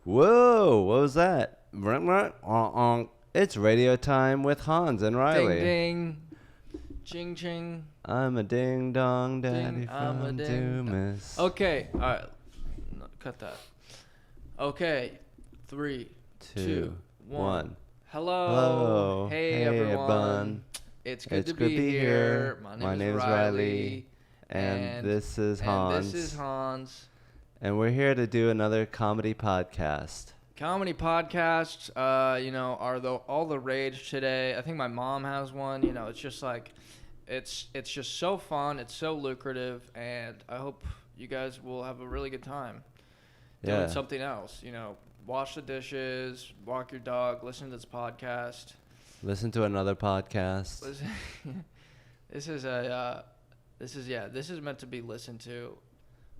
Whoa, what was that? It's radio time with Hans and Reilly. Ding ding. Ching ching. I'm a ding dong daddy Ding, I'm a from ding. Dumas. Okay, alright. No, cut that. Okay. 3, 2, 1. Hello. Hello. Hey, everyone. It's good to be here. My name is Reilly. And this is Hans. And this is Hans. And we're here to do another comedy podcast. Comedy podcasts, are all the rage today. I think my mom has one. It's just like, it's just so fun. It's so lucrative, and I hope you guys will have a really good time doing something else. Wash the dishes, walk your dog, listen to this podcast. Listen to another podcast. This is meant to be listened to.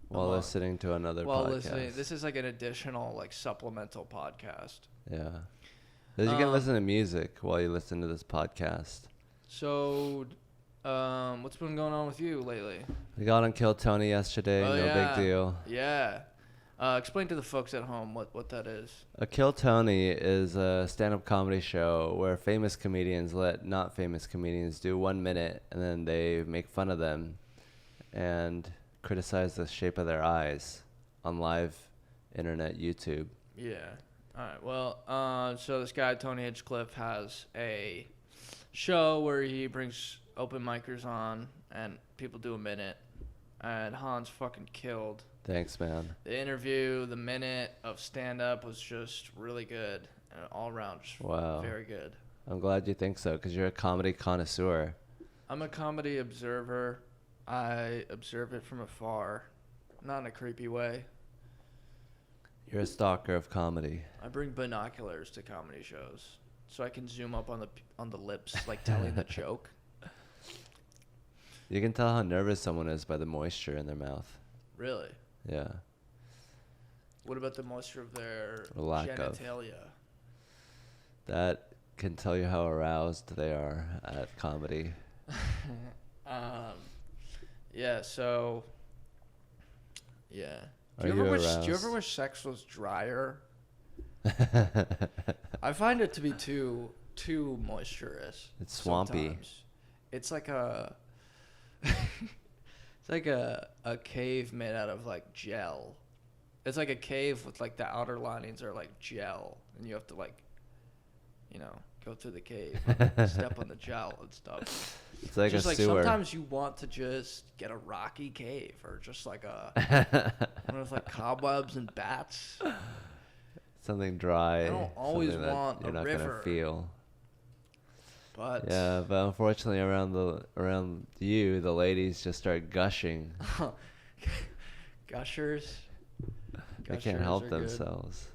While listening to another podcast. This is like an additional, supplemental podcast. Yeah. You can listen to music while you listen to this podcast. So, what's been going on with you lately? We got on Kill Tony yesterday. Big deal. Yeah. Explain to the folks at home what that is. A Kill Tony is a stand-up comedy show where famous comedians let not famous comedians do 1 minute, and then they make fun of them and criticize the shape of their eyes on live internet YouTube. Yeah. All right. Well, so this guy, Tony Hinchcliffe, has a show where he brings open micers on and people do 1 minute. And Hans fucking killed. Thanks, man. The interview, the minute of stand-up was just really good. And all around, just very good. I'm glad you think so, because you're a comedy connoisseur. I'm a comedy observer. I observe it from afar, not in a creepy way. You're a stalker of comedy. I bring binoculars to comedy shows so I can zoom up on the lips, like telling the joke. You can tell how nervous someone is by the moisture in their mouth. Really? Yeah. What about the moisture of their lack genitalia? That can tell you how aroused they are at comedy. Yeah, so, yeah. Do you ever wish sex was drier? I find it to be too moisturous. It's swampy. Sometimes. It's like a cave made out of gel. It's like a cave with the outer linings are gel, and you have to go through the cave, step on the gel and stuff. It's like just a sewer. Sometimes you want to just get a rocky cave or just one with cobwebs and bats. Something dry. I don't always want you're a not river. Gonna feel. But unfortunately around you, the ladies just start gushing. Gushers. They can't help themselves.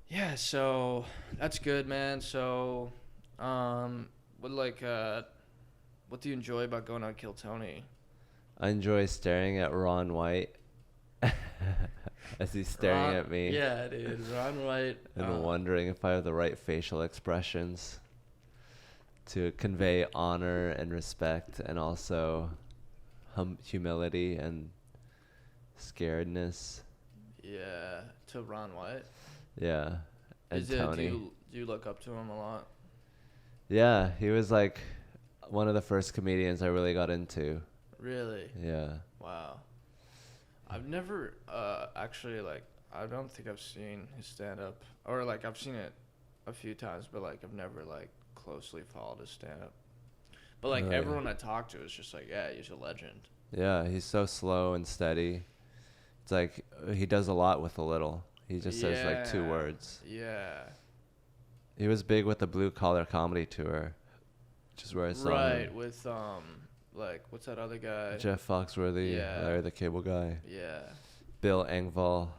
Yeah, so that's good, man. So, what do you enjoy about going on Kill Tony? I enjoy staring at Ron White as he's staring at me. Yeah, dude, Ron White. And wondering if I have the right facial expressions to convey honor and respect, and also humility and scaredness. Yeah, to Ron White. Yeah, and Tony. Do you look up to him a lot? Yeah, he was one of the first comedians I really got into. Really? Yeah. Wow. I've never actually I don't think I've seen his stand up, or I've seen it a few times, but I've never closely followed his stand up. But everyone I talk to is just yeah, he's a legend. Yeah, he's so slow and steady. It's he does a lot with a little. He just says 2 words. Yeah. He was big with the Blue Collar Comedy Tour, which is where I saw him. Right, with what's that other guy? Jeff Foxworthy, Larry the Cable Guy. Yeah. Bill Engvall.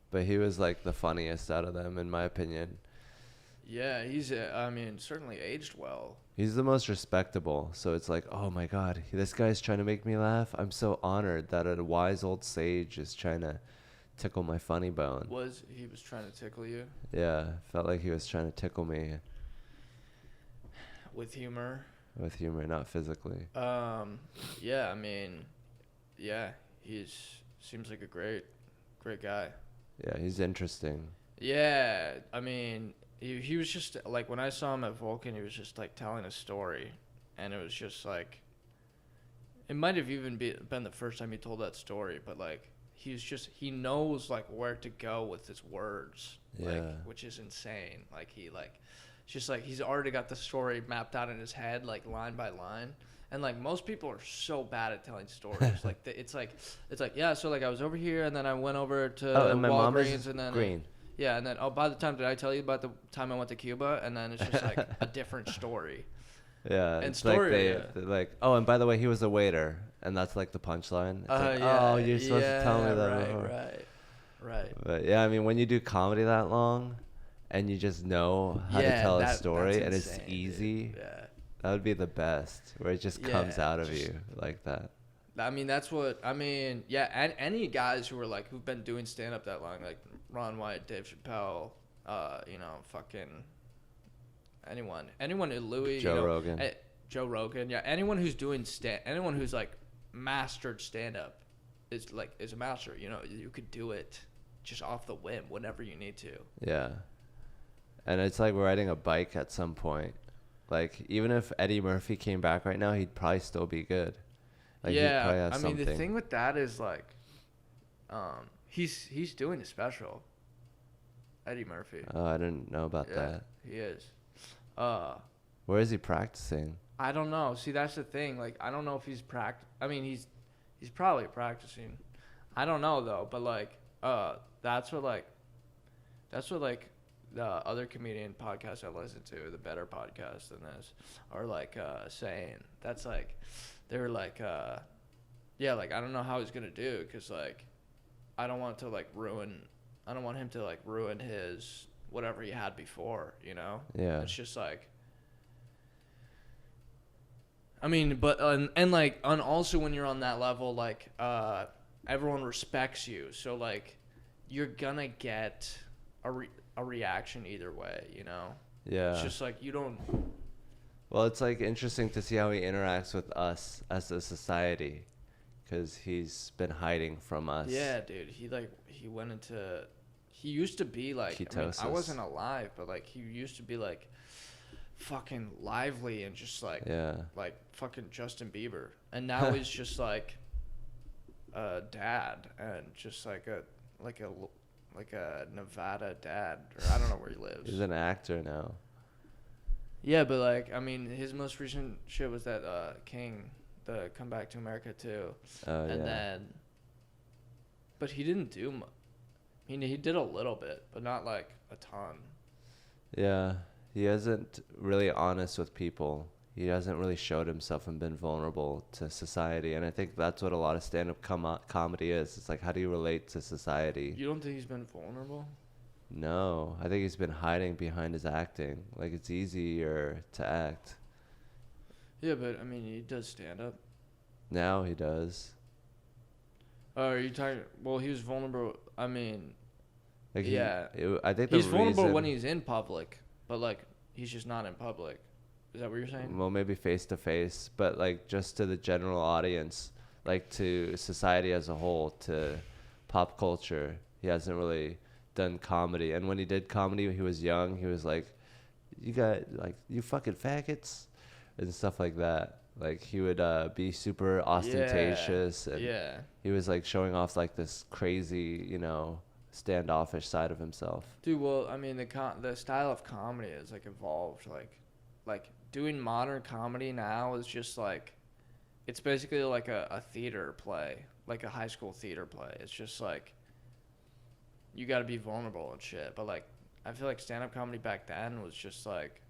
But he was the funniest out of them, in my opinion. Yeah, he's certainly aged well. He's the most respectable. So it's oh my God, this guy's trying to make me laugh. I'm so honored that a wise old sage is trying to tickle my funny bone. He was trying to tickle you? Yeah, felt like he was trying to tickle me. With humor? With humor, not physically. Yeah, he seems like a great guy. Yeah, he's interesting. Yeah, I mean, he was just like when I saw him at Vulcan, he was just like telling a story, and it was just like it might have even been the first time he told that story, but like he knows like where to go with his words, Yeah. like which is insane. Like it's just like he's already got the story mapped out in his head, like line by line. And like most people are so bad at telling stories. Like it's like yeah. So like I was over here, and then I went over to Oh, and my mom Walgreens, is and then green. yeah, and then by the time did I tell you about the time I went to Cuba, and then it's just like a different story. Yeah, And it's story, like they're like, oh, and by the way, he was a waiter, and that's like the punchline. It's like, Yeah, oh, you're supposed to tell me that. right, before. right. But yeah, I mean, when you do comedy that long, and you just know how to tell a story, and it's easy, dude. Yeah. that would be the best, where it just comes out of you like that. I mean, that's what I mean. Yeah, and any guys who've been doing stand up that long, like Ron White, Dave Chappelle, fucking anyone, Louis, Rogan. Joe Rogan, yeah, anyone who's like mastered stand up is a master. You know, you could do it just off the whim whenever you need to. Yeah, and it's like riding a bike at some point. Like even if Eddie Murphy came back right now, he'd probably still be good. Like, yeah, I mean the thing with that is like, he's doing a special. Eddie Murphy. Oh, I didn't know about that. He is. Where is he practicing? I don't know. See, that's the thing. Like, I don't know if he's I mean, he's probably practicing. I don't know though. But like, that's what the other comedian podcasts I listen to, the better podcasts than this, are like saying. That's like, they're like, yeah, like I don't know how he's gonna do, cause like, I don't want him to like ruin his whatever he had before, you know? Yeah. It's just like, I mean, but and also when you're on that level, like everyone respects you, so like you're gonna get a reaction either way, you know? Yeah. It's just like you don't. Well, it's like interesting to see how he interacts with us as a society, because he's been hiding from us. Yeah, dude. He used to be like, ketosis. I wasn't alive, but like he used to be like fucking lively and just like, yeah, like fucking Justin Bieber. And now he's just like a dad, and just like a Nevada dad, or I don't know where he lives. He's an actor now. Yeah, but like, I mean, his most recent shit was that King, the Come Back to America too. And then, but he didn't do much. I mean, he did a little bit, but not like a ton. Yeah, he isn't really honest with people. He hasn't really showed himself and been vulnerable to society. And I think that's what a lot of stand-up comedy is. It's like, how do you relate to society? You don't think he's been vulnerable? No, I think he's been hiding behind his acting. Like, it's easier to act. Yeah, but I mean, he does stand-up. Now he does. Oh, are you talking? Well, he was vulnerable. I mean, Like yeah. I think he's vulnerable when he's in public, but like he's just not in public. Is that what you're saying? Well, maybe face to face, but like just to the general audience, like to society as a whole, to pop culture, he hasn't really done comedy. And when he did comedy, he was young. He was like, you fucking faggots," and stuff like that. Like he would be super ostentatious, and he was like showing off like this crazy, standoffish side of himself. Dude, well, I mean, the style of comedy has like evolved. Like doing modern comedy now is just like, it's basically like a theater play, like a high school theater play. It's just like, you got to be vulnerable and shit. But like, I feel like stand-up comedy back then was just like,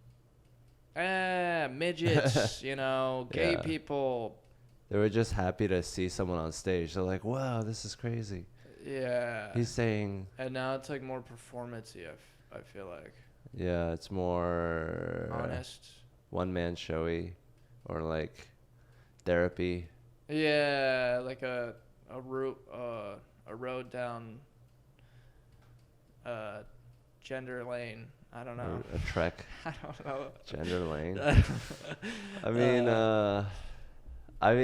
midgets, gay people. They were just happy to see someone on stage. They're like, wow, this is crazy. Yeah. He's saying. And now it's like more performance-y, I feel like. Yeah, it's more honest. One-man showy, or like therapy. Yeah, like a road down gender lane. I don't know. A trek. I don't know. Gender lane. I mean,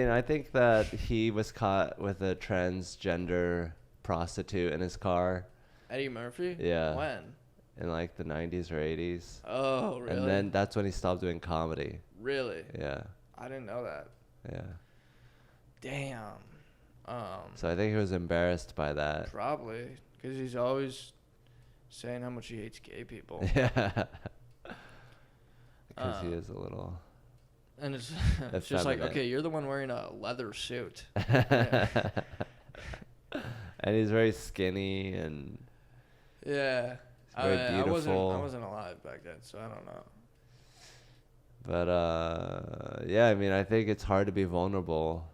I think that he was caught with a transgender prostitute in his car, Eddie Murphy? Yeah. When? In like the 90s or 80s. Oh, really? And then that's when he stopped doing comedy. Really? Yeah. I didn't know that. Yeah. Damn. So I think he was embarrassed by that. Probably, because he's always saying how much he hates gay people. Yeah. Because he is a little. And it's just like, okay, you're the one wearing a leather suit. And he's very skinny and. Yeah. He's very beautiful. I wasn't alive back then, so I don't know. But yeah, I mean, I think it's hard to be vulnerable,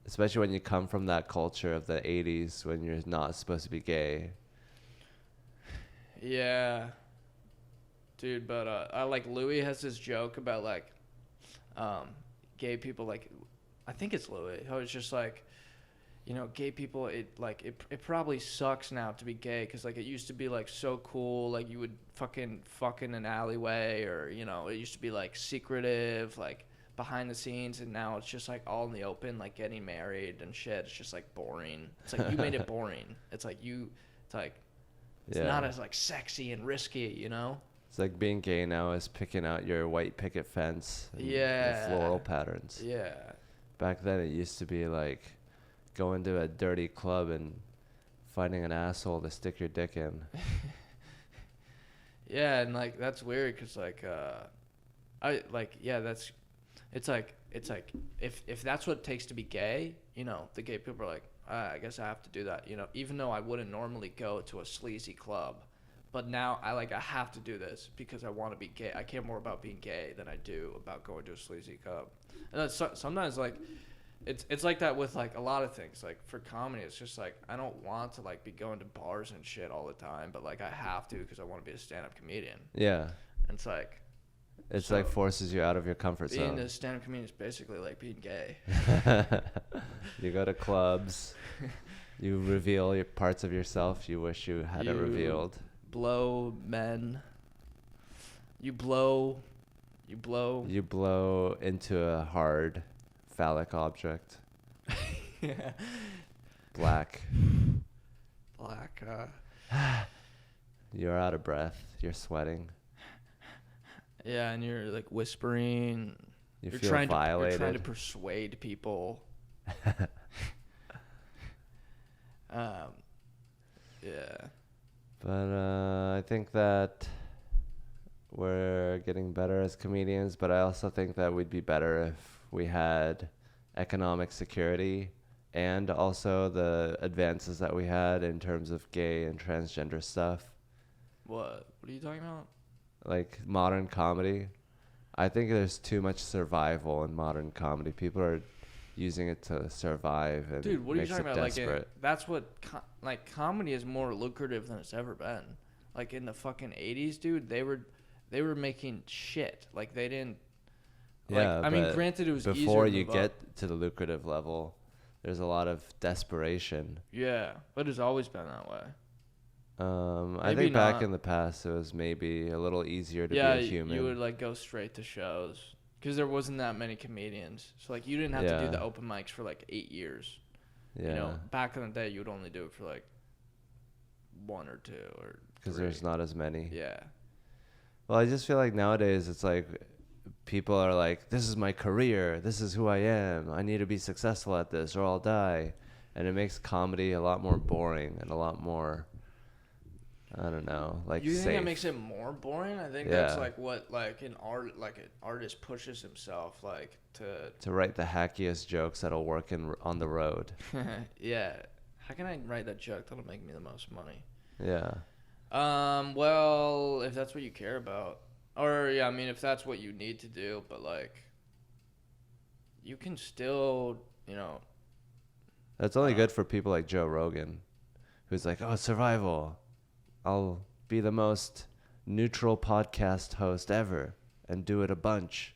especially when you come from that culture of the 80s when you're not supposed to be gay. Yeah. Dude, but I like Louis has this joke about like gay people, like I think it's Louis. How it's just like, you know, gay people, it probably sucks now to be gay, because like it used to be like so cool, like you would fuck in an alleyway, or you know, it used to be like secretive, like behind the scenes, and now it's just like all in the open, like getting married and shit. It's just like boring. It's like you made it boring. It's like it's not as like sexy and risky, you know? It's like being gay now is picking out your white picket fence and the floral patterns. Yeah. Back then it used to be like going to a dirty club and finding an asshole to stick your dick in. Yeah, and like that's weird, because like it's like if that's what it takes to be gay, you know, the gay people are like, I guess I have to do that, you know, even though I wouldn't normally go to a sleazy club, but now I have to do this because I want to be gay. I care more about being gay than I do about going to a sleazy club. And that's sometimes like it's like that with like a lot of things. Like for comedy, it's just like I don't want to like be going to bars and shit all the time, but like I have to because I want to be a stand-up comedian. Yeah. And it's like like forces you out of your comfort zone. Being a stand-up comedian is basically like being gay. You go to clubs. You reveal your parts of yourself you wish you hadn't revealed. Blow men. You blow into a hard phallic object. Yeah. Black. You're out of breath. You're sweating. Yeah, and you're like whispering. You're feel violated. You're trying to persuade people. Yeah. But I think that we're getting better as comedians, but I also think that we'd be better if we had economic security and also the advances that we had in terms of gay and transgender stuff. What are you talking about? Like modern comedy. I think there's too much survival in modern comedy. People are using it to survive, and dude, what are you talking about? Desperate. Like that's what comedy is more lucrative than it's ever been. Like in the fucking 80s, dude, they were making shit. Like they didn't. Yeah, I mean, granted, it was before easier you get to the lucrative level, there's a lot of desperation. Yeah, but it's always been that way. I think back in the past, it was maybe a little easier to be a human. You would like go straight to shows because there wasn't that many comedians. So like you didn't have to do the open mics for like 8 years. Yeah. You know, back in the day, you would only do it for like 1 or 2 or. Because there's not as many. Yeah. Well, I just feel like nowadays it's like people are like, this is my career. This is who I am. I need to be successful at this or I'll die. And it makes comedy a lot more boring and a lot more, I don't know, like you think safe. it makes it more boring? I think that's like what like an artist pushes himself like to write the hackiest jokes that'll work on the road. Yeah. How can I write that joke that'll make me the most money? Yeah. Well, if that's what you care about, or yeah, I mean, if that's what you need to do, but like, you can still, you know. That's only good for people like Joe Rogan, who's like, oh, survival. I'll be the most neutral podcast host ever and do it a bunch.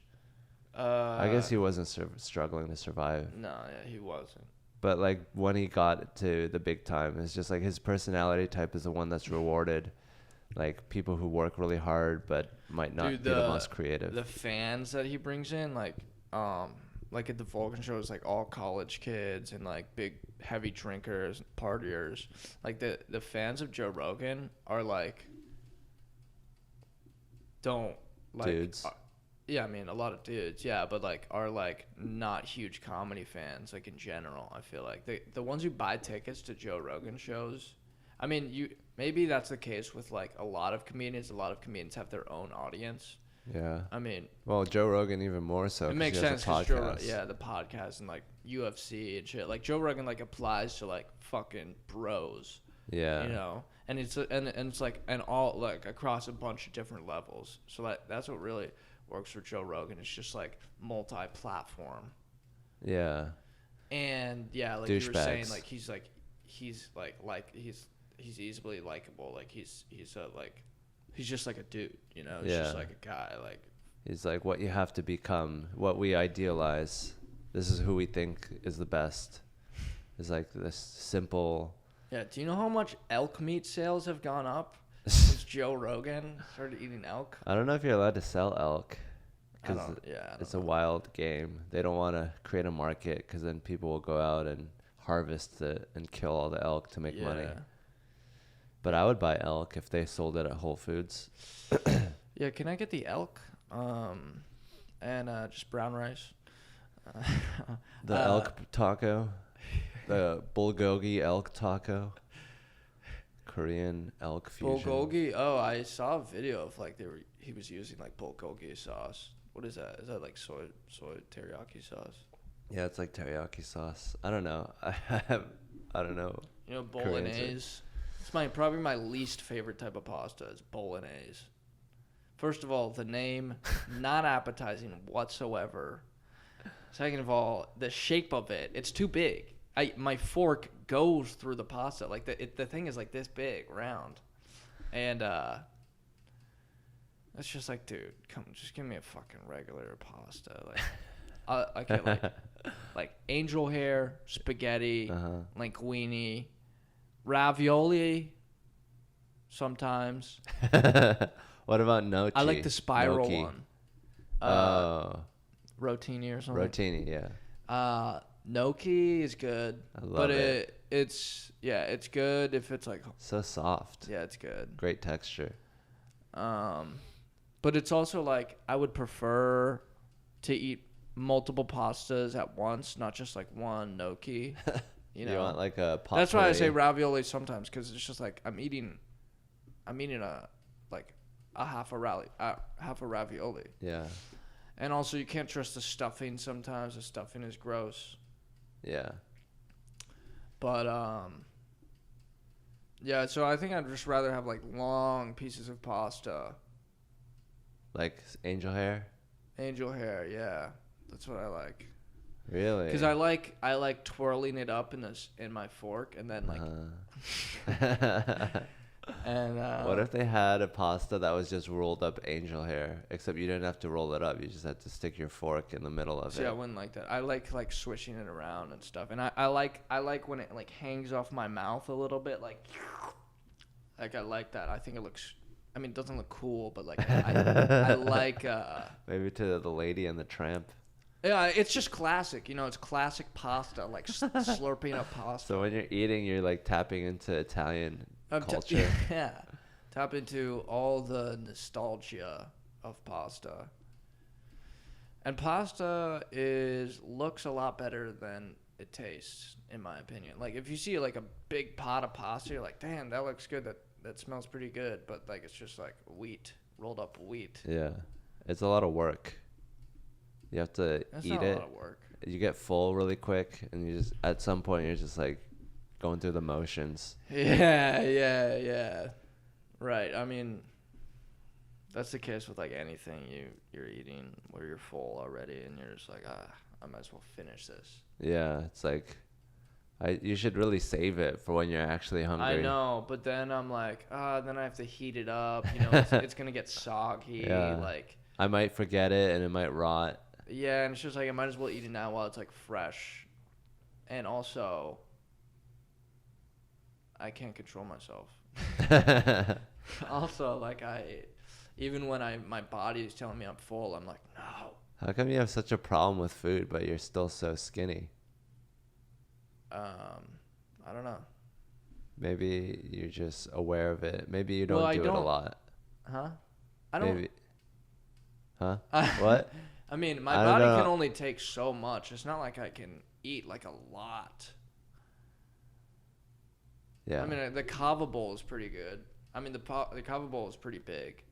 I guess he wasn't struggling to survive. No, yeah, he wasn't. But like when he got to the big time, it's just like his personality type is the one that's rewarded. Like people who work really hard but might not be the most creative. The fans that he brings in, like, like at the Vulcan show, it's like all college kids and like big heavy drinkers, partiers. Like the fans of Joe Rogan are like don't like Dudes. yeah, I mean a lot of dudes, yeah, but like are like not huge comedy fans like in general. I feel like the ones who buy tickets to Joe Rogan shows, I mean, you maybe that's the case with like a lot of comedians. A lot of comedians have their own audience. Yeah. I mean, Well, Joe Rogan even more so. it 'cause makes he has sense a because podcast. the podcast and like UFC and shit. Like Joe Rogan like applies to like fucking bros, Yeah. you know, and it's like and all like across a bunch of different levels. So that's what really works for Joe Rogan. It's just like multi-platform, Yeah. and yeah, like you were saying, Douchebags. like he's easily likable. Like he's just like a dude, you know. He's just Yeah. like a guy, like. He's like what you have to become, what we idealize. This is who we think is the best. It's like this simple. Yeah, do you know how much elk meat sales have gone up since Joe Rogan started eating elk? I don't know if you're allowed to sell elk I because don't it's a know. wild game. They don't want to create a market because then people will go out and harvest it and kill all the elk to make money. But I would buy elk if they sold it at Whole Foods. Yeah, can I get the elk? And just brown rice. The elk taco, the bulgogi elk taco, Korean elk fusion. Bulgogi. Oh, I saw a video of like he was using like bulgogi sauce. What is that? Is that like soy teriyaki sauce? Yeah, it's like teriyaki sauce. I don't know. I don't know. You know, Koreans are- bolognese. It's probably my least favorite type of pasta is bolognese. First of all, the name not appetizing whatsoever. Second of all, the shape of it, it's too big. My fork goes through the pasta. Like the thing is like this big, round. And it's just like, dude, just give me a fucking regular pasta. Like I get like angel hair, spaghetti, linguine, ravioli sometimes. What about gnocchi? I like the spiral Gnocchi. one. Oh, Rotini or something. rotini, yeah. Gnocchi is good. I love but it. it's good if it's like So soft. yeah, it's good. Great texture. But it's also like I would prefer to eat multiple pastas at once, not just like one gnocchi. You know, want like a pot that's why I say pourri? ravioli sometimes because it's just like I'm eating a half a ravioli. Yeah. And also, you can't trust the stuffing sometimes. The stuffing is gross. Yeah. But, yeah, so I think I'd just rather have, like, long pieces of pasta. Like angel hair? Angel hair, yeah. That's what I like. Really? Because I like twirling it up in my fork and then, like... And what if they had a pasta that was just rolled up angel hair, except you didn't have to roll it up. You just had to stick your fork in the middle of See, it. I wouldn't like that. I like swishing it around and stuff. And I like when it like hangs off my mouth a little bit, like I like that. I think it looks. I mean, it doesn't look cool, but like I like. Maybe to the Lady and the Tramp. Yeah, it's just classic. You know, it's classic pasta, like slurping up pasta. So when you're eating, you're like tapping into Italian culture. Yeah, tap into all the nostalgia of pasta. And pasta looks a lot better than it tastes, in my opinion. Like if you see like a big pot of pasta, you're like, damn, that looks good. That smells pretty good. But like it's just like wheat, rolled up wheat. Yeah, it's a lot of work. You have to That's eat not it. a lot of work. You get full really quick, and you just at some point you're just like going through the motions. Yeah. Right. I mean, that's the case with like anything you're eating where you're full already and you're just like, I might as well finish this. Yeah, it's like you should really save it for when you're actually hungry. I know, but then I'm like, then I have to heat it up. You know, it's gonna get soggy. Yeah. Like, I might forget it and it might rot. yeah, and it's just like I might as well eat it now while it's like fresh. And also, I can't control myself. Also, like even when my body is telling me I'm full, I'm like, How come you have such a problem with food, but you're still so skinny? I don't know. Maybe you're just aware of it. Maybe you don't Well, I do it a don't. lot. Huh? I don't. Maybe. Huh? What? I mean, my I don't body know. can only take so much. It's not like I can eat like a lot. Yeah. I mean, the kava bowl is pretty good. I mean, the kava bowl is pretty big.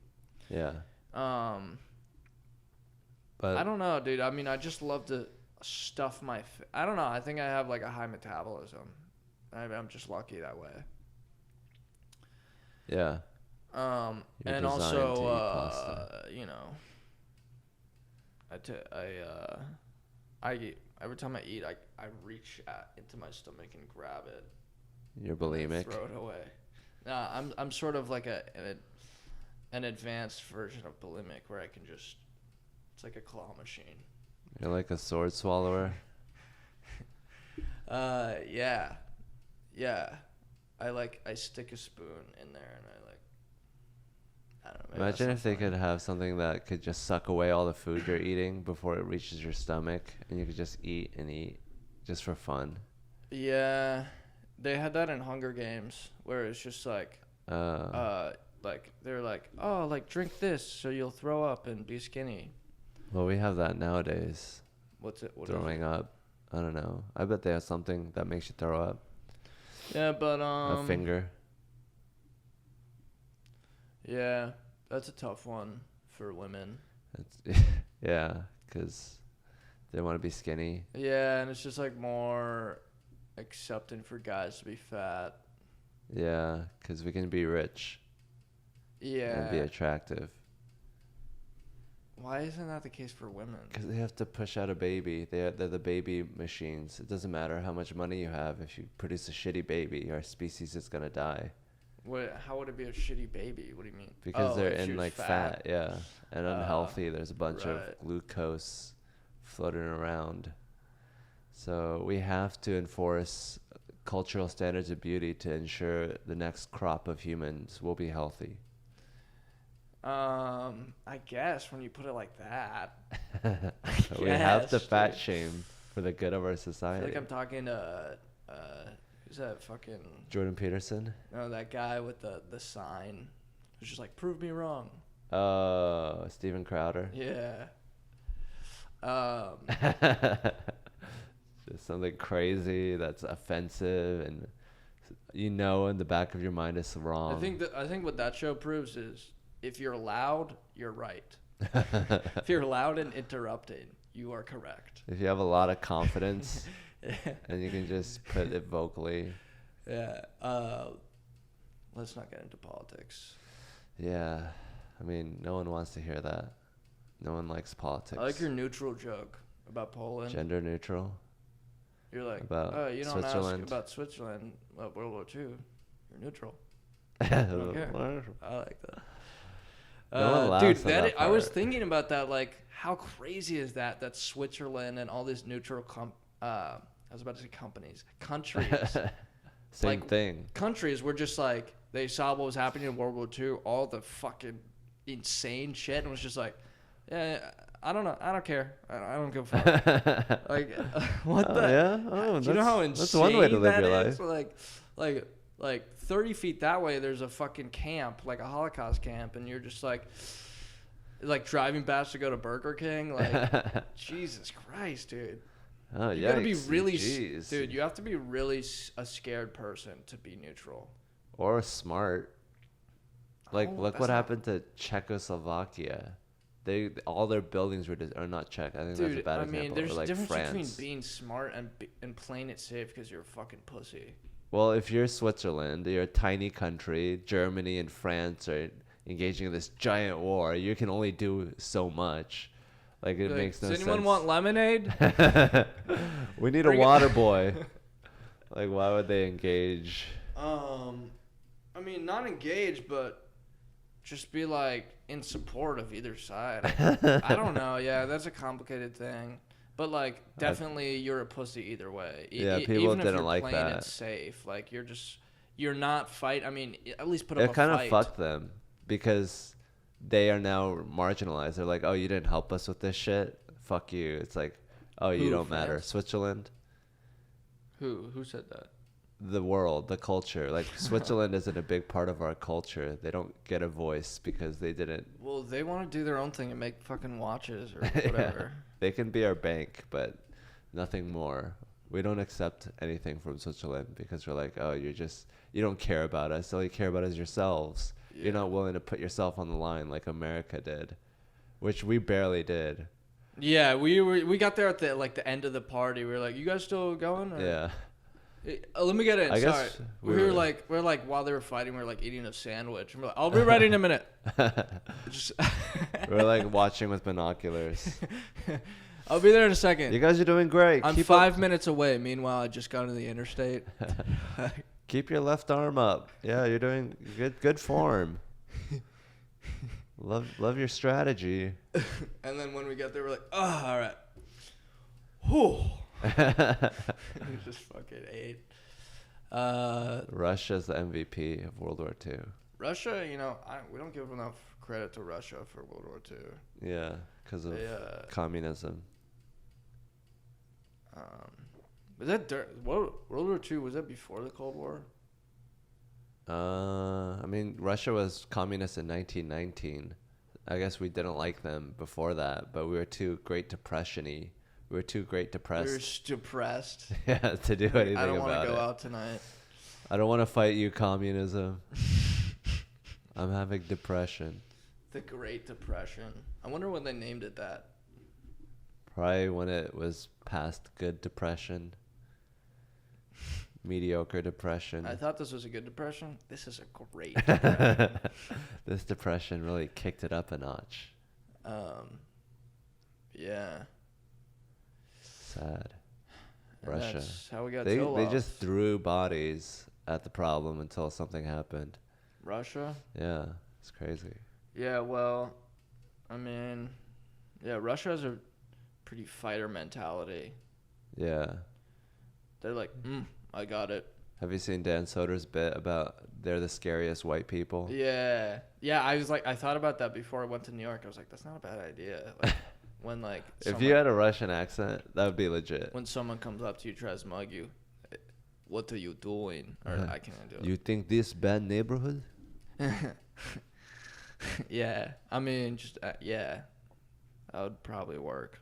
Yeah. I But don't know, dude. I mean, I just love to stuff my. I don't know. I think I have like a high metabolism. I'm just lucky that way. yeah. You're And designed also, to eat pasta. you know, I every time I eat, I reach into my stomach and grab it. You're And then bulimic. throw it away. Nah, I'm sort of like an advanced version of bulimic where I can just. It's like a claw machine. You're like a sword swallower. Yeah. I stick a spoon in there and I don't know. maybe that's Imagine not if they funny. could have something that could just suck away all the food you're eating before it reaches your stomach, and you could just eat and eat, just for fun. Yeah, they had that in Hunger Games where it's just like they're like, oh, like drink this so you'll throw up and be skinny. Well, we have that nowadays. What's it? What is Throwing it? up. I don't know. I bet they have something that makes you throw up. Yeah, but A finger. Yeah, that's a tough one for women. It's, yeah, because they want to be skinny. Yeah, and it's just like more accepting for guys to be fat. Yeah, because we can be rich Yeah. and be attractive. Why isn't that the case for women? Because they have to push out a baby. They're the baby machines. It doesn't matter how much money you have. If you produce a shitty baby, our species is going to die. How would it be a shitty baby? What do you mean? Because they're if she in was like fat, yeah, and unhealthy. There's a bunch of right. glucose floating around. So we have to enforce cultural standards of beauty to ensure the next crop of humans will be healthy. I guess when you put it like that. We have to guess, fat dude. shame for the good of our I feel society. like I'm talking to who's that fucking Jordan Peterson. that guy with the sign who's just like prove me wrong. Steven Crowder. Yeah. Just something crazy that's offensive, and in the back of your mind it's wrong. I think what that show proves is if you're loud, you're right. If you're loud and interrupting, you are correct. If you have a lot of confidence and you can just put it vocally. Yeah. Let's not get into politics. Yeah. I mean, no one wants to hear that. No one likes politics. I like your neutral joke about Poland. Gender neutral. You're like, About you don't Switzerland. ask about Switzerland, World War II. You're neutral. I don't care. I like that. No one laughs Dude, at that I was part. thinking about that. Like, how crazy is that? That Switzerland and all these neutral I was about to say countries. Same Like, thing. Countries were just like they saw what was happening in World War II, all the fucking insane shit, and was just like, yeah, I don't know, I don't care, I don't give a fuck. Like, what the? Yeah. Oh, Do you know how insane that's one way to live that your is? life. Like 30 feet that way, there's a fucking camp, like a Holocaust camp, and you're just like driving past to go to Burger King. Like, Jesus Christ, dude. Oh, You yeah. gotta be really, Jeez. dude. You have to be really a scared person to be neutral. Or smart. Like, Oh, look that's what not- happened to Czechoslovakia. All their buildings are not Czech. I think that's a Dude, bad I example. mean, Or there's a like difference France. between being smart and playing it safe because you're a fucking pussy. Well, if you're Switzerland, you're a tiny country. Germany and France are engaging in this giant war. You can only do so much. Like, it Like, makes no does sense. anyone want lemonade? We need a Bring it- water boy. Like, why would they engage? I mean, not engaged, but just be like in support of either side. I don't know. Yeah, that's a complicated thing. But like, definitely, you're a pussy either way. Yeah, people even if didn't you're like playing that. it safe, like you're not fight. I mean, at least put up It a kind of fight. fucked them because they are now marginalized. They're like, oh, you didn't help us with this shit? fuck you. It's like, oh, you Who, don't matter. France? Switzerland, Who said that? the world, the culture. Like Switzerland isn't a big part of our culture. They don't get a voice because they didn't. Well, they want to do their own thing and make fucking watches or Yeah. whatever. They can be our bank, but nothing more. We don't accept anything from Switzerland because we're like, oh, you don't care about us. All you care about is yourselves. Yeah. You're not willing to put yourself on the line like America did, which we barely did. Yeah, we got there at the end of the party. We were like, "You guys still going?" Or? Yeah. Let me get in. I Sorry. guess We were like while they were fighting, we were like eating a sandwich. And we're like, "I'll be ready in a minute." Just We're like watching with binoculars. I'll be there in a second. You guys are doing great. I'm Keep 5 minutes away. Meanwhile, I just got into the interstate. Keep your left arm up. Yeah, you're doing good form. Love your strategy. And then when we got there, we're like, "Oh, all right." Whew. We just fucking ate. Russia's the MVP of World War II. Russia, we don't give enough credit to Russia for World War II. Yeah, because of communism. Was that World War II? Was that before the Cold War? I mean, Russia was communist in 1919. I guess we didn't like them before that, but we were too Great Depression-y. We were too Great Depressed. We were depressed. Yeah, to do anything about it. I don't want to go out tonight. I don't want to fight you, communism. I'm having depression. The Great Depression. I wonder when they named it that. Probably when it was past good depression. Mediocre depression. I thought this was a good depression. This is a great depression. This depression really kicked it up a notch. Yeah. Sad. And Russia. that's how we got They Tiloff. just threw bodies at the problem until something happened. Russia? Yeah, it's crazy. Yeah, well, I mean, yeah, Russia has a pretty fighter mentality. Yeah. They're like, I got it. Have you seen Dan Soder's bit about they're the scariest white people? Yeah. Yeah, I thought about that before I went to New York. I was like, that's not a bad idea. Like, when, like, If you had a Russian accent, that would be legit. when someone comes up to you, tries to mug you, what are you doing? Or I can't do it. You think this bad neighborhood? Yeah. I mean, just, yeah. That would probably work.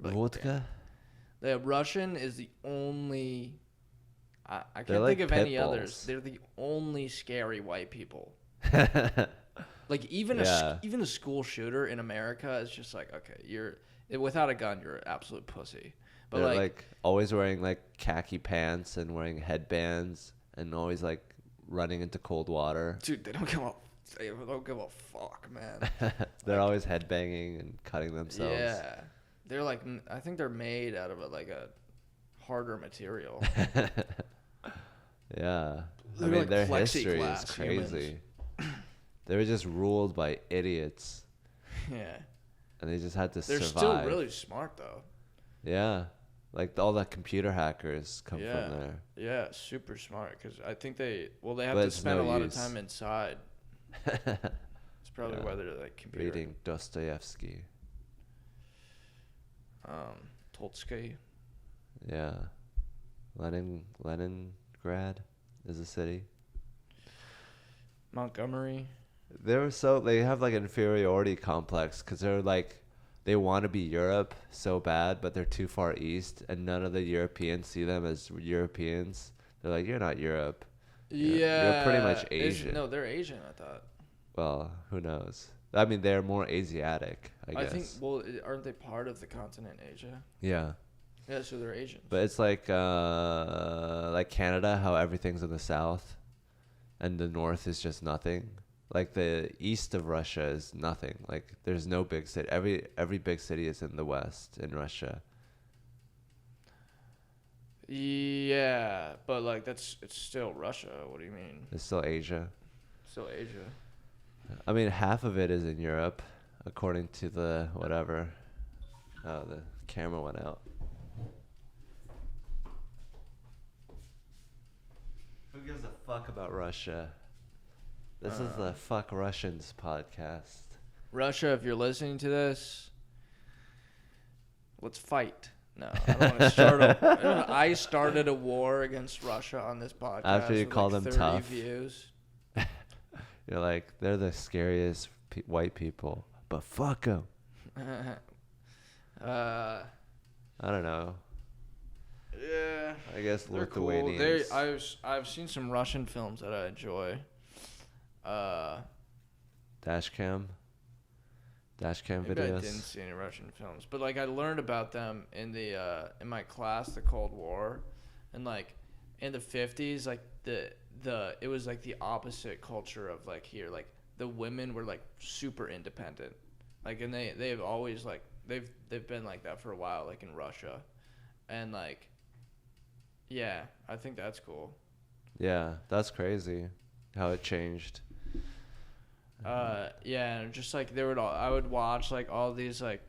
Like, Vodka? The Russian is the only... I They're can't like think of any pit others. bulls. They're the only scary white people. Like even Yeah. even a school shooter in America is just like, okay, without a gun, you're an absolute pussy. But They're like always wearing like khaki pants and wearing headbands and always like running into cold water. dude, they don't give a fuck, man. They're always headbanging and cutting themselves. Yeah, they're like, I think they're made out of a harder material. Yeah. They're I mean, like their history is plexiglass crazy. They were just ruled by idiots. Yeah, And they just had to they're survive. still really smart though. Yeah. Like all the computer hackers come Yeah. from there. Yeah, super smart. Because I think they have But to it's spend no a lot use. of time inside. It's probably Yeah. why they're like computer. Reading Dostoevsky. Tolstoy. Yeah. Leningrad is a city. Montgomery. They have like an inferiority complex because they're like, they want to be Europe so bad, but they're too far east, and none of the Europeans see them as Europeans. They're like, you're not Europe. Yeah. You're pretty much Asian. No, they're Asian, I thought. Well, who knows? I mean, they're more Asiatic, I guess. I think, well, aren't they part of the continent Asia? Yeah. Yeah, so they're Asians. But it's like Canada, how everything's in the south, and the north is just nothing. Like the east of Russia is nothing. Like there's no big city. Every big city is in the west in Russia. Yeah, but like it's still Russia. What do you mean? It's still Asia. Still Asia. I mean, half of it is in Europe, according to the whatever. Oh, the camera went out. Who gives a fuck about Russia? This is the Fuck Russians podcast. Russia, if you're listening to this, let's fight. No, I don't want to start a. I started a war against Russia on this podcast. After you with call like them 30 tough. views. You're like, they're the scariest white people, but fuck them. I don't know. Yeah. I guess They're Lithuanians. cool. I've seen some Russian films that I enjoy. Dashcam Maybe videos. I didn't see any Russian films, but like I learned about them in the in my class, the Cold War, and like in the 50s, like it was like the opposite culture of like here, like the women were like super independent, like, and they've always like they've been like that for a while, like in Russia, and like, yeah, I think that's cool. Yeah, that's crazy how it changed. Yeah, and just like I would watch like all these like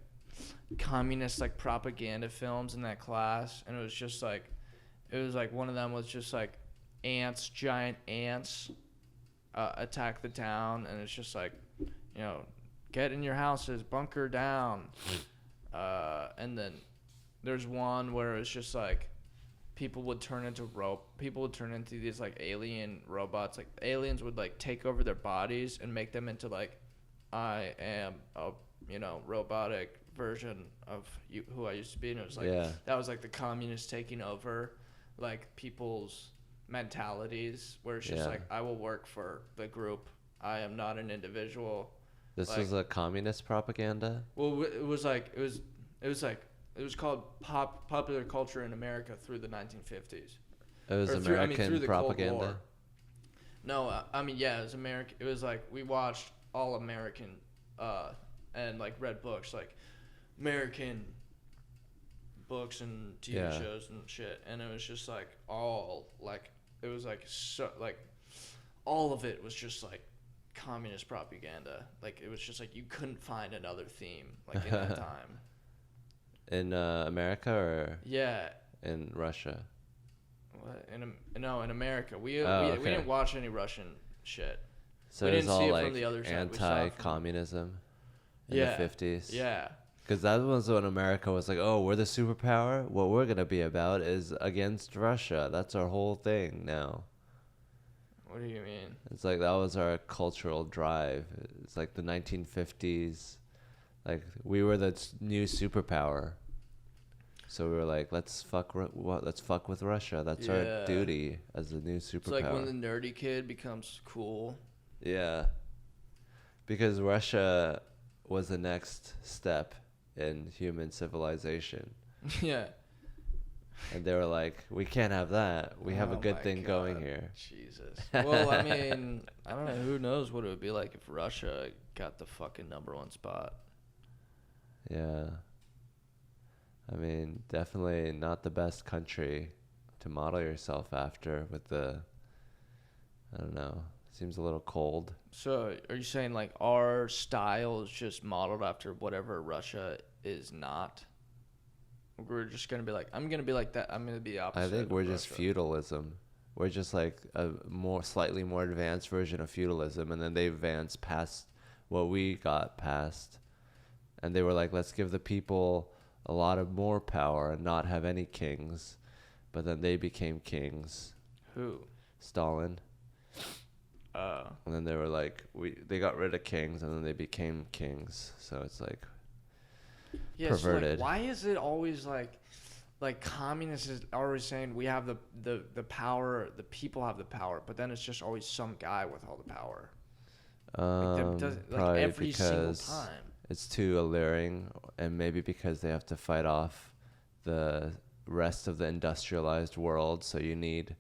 communist like propaganda films in that class, and it was like one of them was just like giant ants, attack the town, and it's just like, get in your houses, bunker down, and then there's one where it's just like people would turn into these like alien robots. Like aliens would like take over their bodies and make them into like, I am a robotic version of you, who I used to be. And it was like, that was like the communists taking over like people's mentalities, where it's just like, I will work for the group, I am not an individual. This was a communist propaganda? Well, it was called popular culture in America through the 1950s. It was American through the propaganda? Cold War. No, it was American. It was like we watched all American and like read books, like American books and TV shows and shit. And it was just like all like, it was like so like all of it was just like communist propaganda. Like it was just like you couldn't find another theme like in that time. In America or in Russia? What? In America. We didn't watch any Russian shit. So we it was didn't all see it like from the other side. anti-communism in the 50s? Yeah. Because that was when America was like, oh, we're the superpower? What we're going to be about is against Russia. That's our whole thing now. What do you mean? It's like that was our cultural drive. It's like the 1950s. Like we were the new superpower. So we were like, let's fuck with Russia. That's our duty as the new superpower. It's like when the nerdy kid becomes cool. Yeah. Because Russia was the next step in human civilization. Yeah. And they were like, we can't have that. We have a good thing going here. Jesus. Well, I mean, I don't know. Who knows what it would be like if Russia got the fucking #1 spot. Yeah. I mean, definitely not the best country to model yourself after with the, I don't know, seems a little cold. So are you saying like our style is just modeled after whatever Russia is not? We're just going to be like, I'm going to be like that. I'm going to be the opposite. I think we're just Russia. feudalism. We're just like a slightly more advanced version of feudalism. And then they advanced past what we got past. And they were like, let's give the people a lot of more power and not have any kings. But then they became kings. Who? Stalin. And then they were like, they got rid of kings and then they became kings. So it's like perverted. So like, why is it always like communists is always saying we have the power, the people have the power, but then it's just always some guy with all the power. Probably every single because time. It's too alluring, and maybe because they have to fight off the rest of the industrialized world, so you need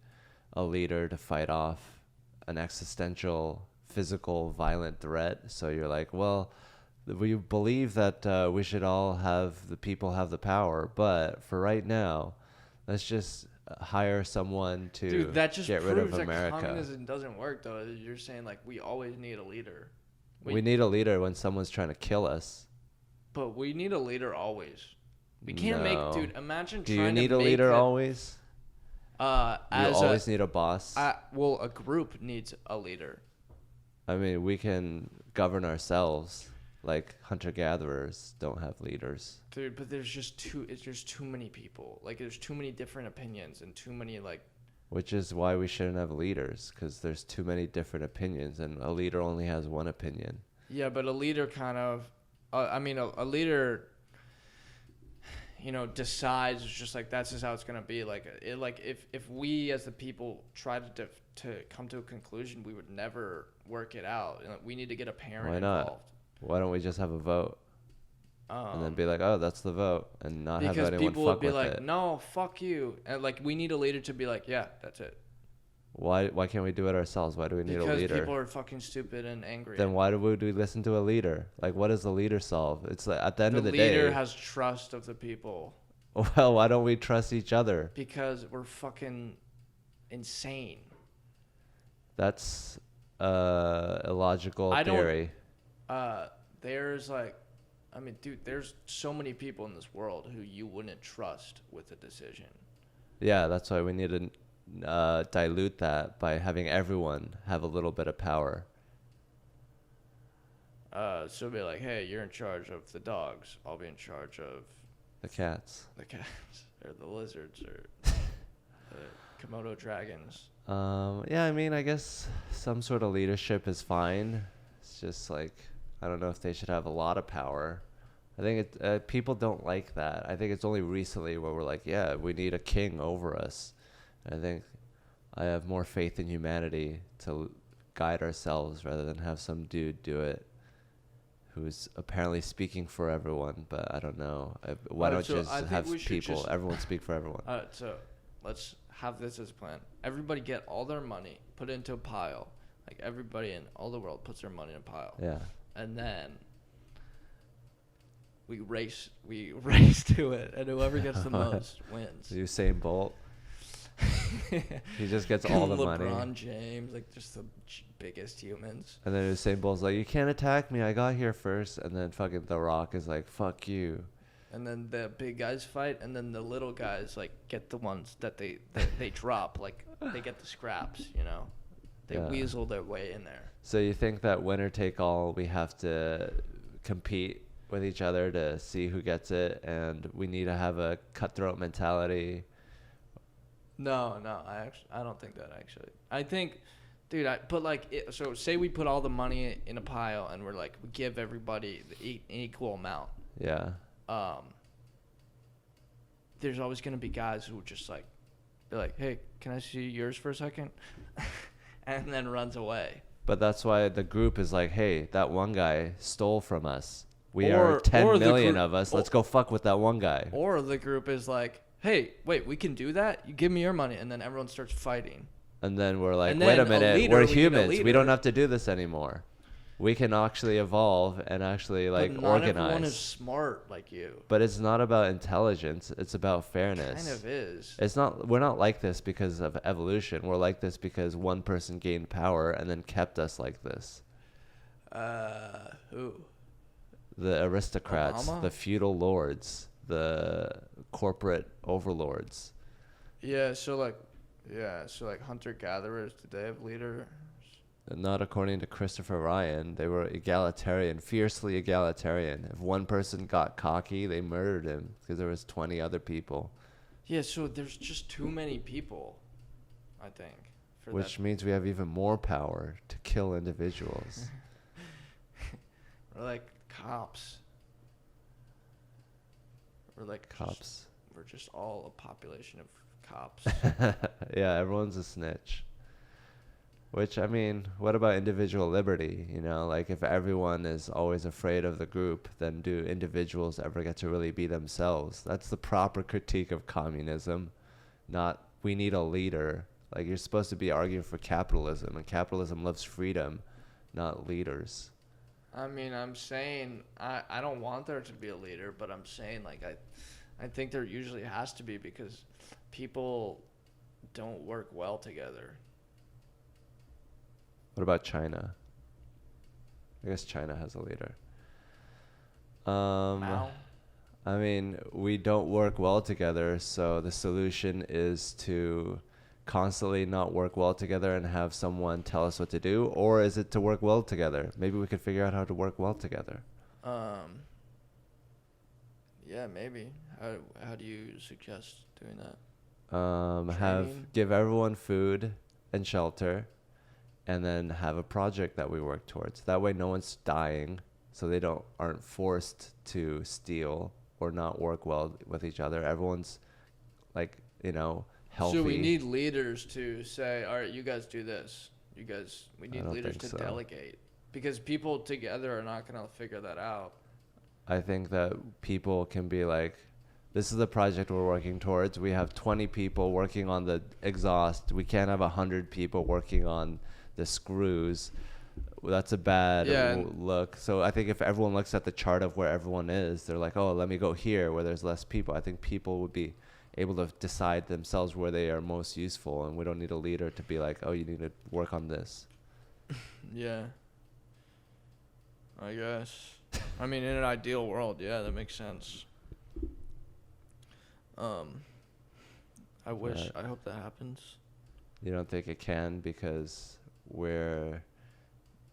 a leader to fight off an existential, physical, violent threat. So you're like, well, we believe that we should all have the people have the power, but for right now, let's just hire someone to get rid of America. That communism doesn't work, though. You're saying like we always need a leader. We need a leader when someone's trying to kill us. But we need a leader always. We can't imagine Do you need a leader always? You always need a boss? Well, a group needs a leader. I mean, we can govern ourselves. Like hunter-gatherers don't have leaders. Dude, but there's too many people. Like, there's too many different opinions and too many, like... Which is why we shouldn't have leaders, because there's too many different opinions, and a leader only has one opinion. Yeah, but a leader kind of... a leader, decides just like that's just how it's going to be. Like, if we as the people try to come to a conclusion, we would never work it out. We need to get a parent involved. Why not? Why don't we just have a vote? And then be like, oh, that's the vote, and not have anyone fuck with it. Because people would be like, no, fuck you. And, like, we need a leader to be like, yeah, that's it. Why can't we do it ourselves? Why do we need a leader? Because people are fucking stupid and angry. Then why do we listen to a leader? Like, what does the leader solve? It's like, at the end of the day... The leader has trust of the people. Well, why don't we trust each other? Because we're fucking insane. That's a logical theory. There's like... I mean, dude, there's so many people in this world who you wouldn't trust with a decision. Yeah, that's why we need to dilute that by having everyone have a little bit of power. So be like, hey, you're in charge of the dogs. I'll be in charge of... The cats. The cats. Or the lizards. Or the Komodo dragons. Yeah, I mean, I guess some sort of leadership is fine. It's just like... I don't know if they should have a lot of power. I think people don't like that. I think it's only recently where we're like, yeah, we need a king over us. I think I have more faith in humanity to guide ourselves rather than have some dude do it who's apparently speaking for everyone, but I don't know. Why don't you just have people, everyone speak for everyone? All right, so let's have this as a plan. Everybody get all their money, put it into a pile. Like, everybody in all the world puts their money in a pile. Yeah. And then we race to it, and whoever gets the most wins. Usain Bolt. He just gets all the money. LeBron James, like, just the biggest humans. And then Usain Bolt's like, you can't attack me, I got here first. And then fucking The Rock is like, fuck you. And then the big guys fight, and then the little guys, like, get the ones that they drop. Like, they get the scraps, They weasel their way in there. So you think that winner take all, we have to compete with each other to see who gets it, and we need to have a cutthroat mentality? No, I don't think that, actually. I think, dude, so say we put all the money in a pile, and we're like, we give everybody an equal amount. Yeah. There's always going to be guys who just like, be like, hey, can I see yours for a second? And then runs away. But that's why the group is like, hey, that one guy stole from us. We are 10 million of us. Let's go fuck with that one guy. Or the group is like, hey, wait, we can do that? You give me your money. And then everyone starts fighting. And then we're like, wait a minute, we're humans. We don't have to do this anymore. We can actually evolve and actually organize. Not everyone is smart like you. But it's not about intelligence. It's about fairness. It kind of is. It's not. We're not like this because of evolution. We're like this because one person gained power and then kept us like this. Who? The aristocrats, Obama? the feudal lords, the corporate overlords. Yeah. So hunter gatherers. Did they have leaders? Not according to Christopher Ryan. They were egalitarian, fiercely egalitarian. If one person got cocky, they murdered him because there was 20 other people. Yeah, so there's just too many people, I think. Which means we have even more power to kill individuals. We're like cops. We're like cops. We're just all a population of cops. Yeah, everyone's a snitch. Which, I mean, what about individual liberty? Like, if everyone is always afraid of the group, then do individuals ever get to really be themselves? That's the proper critique of communism, not we need a leader. Like, you're supposed to be arguing for capitalism, and capitalism loves freedom, not leaders. I mean, I'm saying, I don't want there to be a leader, but I'm saying, like, I think there usually has to be because people don't work well together. What about China? I guess China has a leader. Mao? I mean, we don't work well together, so the solution is to constantly not work well together and have someone tell us what to do, or is it to work well together? Maybe we could figure out how to work well together. Um, yeah, maybe. How do you suggest doing that? Training? Give everyone food and shelter, and then have a project that we work towards. That way, no one's dying, so they aren't forced to steal or not work well with each other. Everyone's like, healthy. So we need leaders to say, all right, you guys do this. We need leaders to delegate. Because people together are not going to figure that out. I think that people can be like, this is the project we're working towards. We have 20 people working on the exhaust. We can't have 100 people working on the screws. That's a bad look. So I think if everyone looks at the chart of where everyone is, they're like, oh, let me go here where there's less people. I think people would be able to decide themselves where they are most useful, and we don't need a leader to be like, oh, you need to work on this. Yeah. I guess. I mean, in an ideal world, yeah, that makes sense. I hope that happens. You don't think it can because we're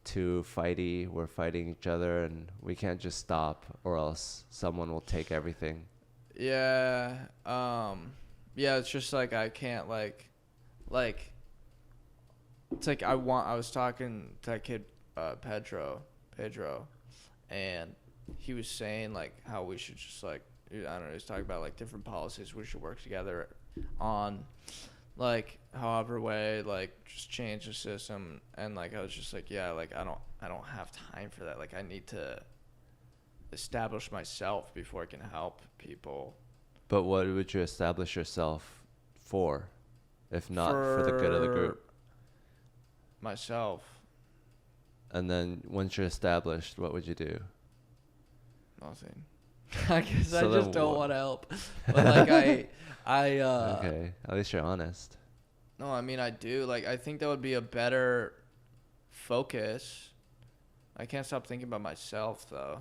too fighty, we're fighting each other, and we can't just stop or else someone will take everything. Yeah. Yeah, it's just like I can't like it's like I was talking to that kid Pedro, and he was saying like how we should just like, I don't know, he was talking about like different policies we should work together on, like however way, like just change the system. And like I was just like, yeah, like I don't have time for that. Like I need to establish myself before I can help people. But what would you establish yourself for, if not for the good of the group? Myself. And then once you're established, what would you do? Nothing. I guess so I just don't want to help. But like okay, at least you're honest. No, I mean I do. Like I think that would be a better focus. I can't stop thinking about myself though.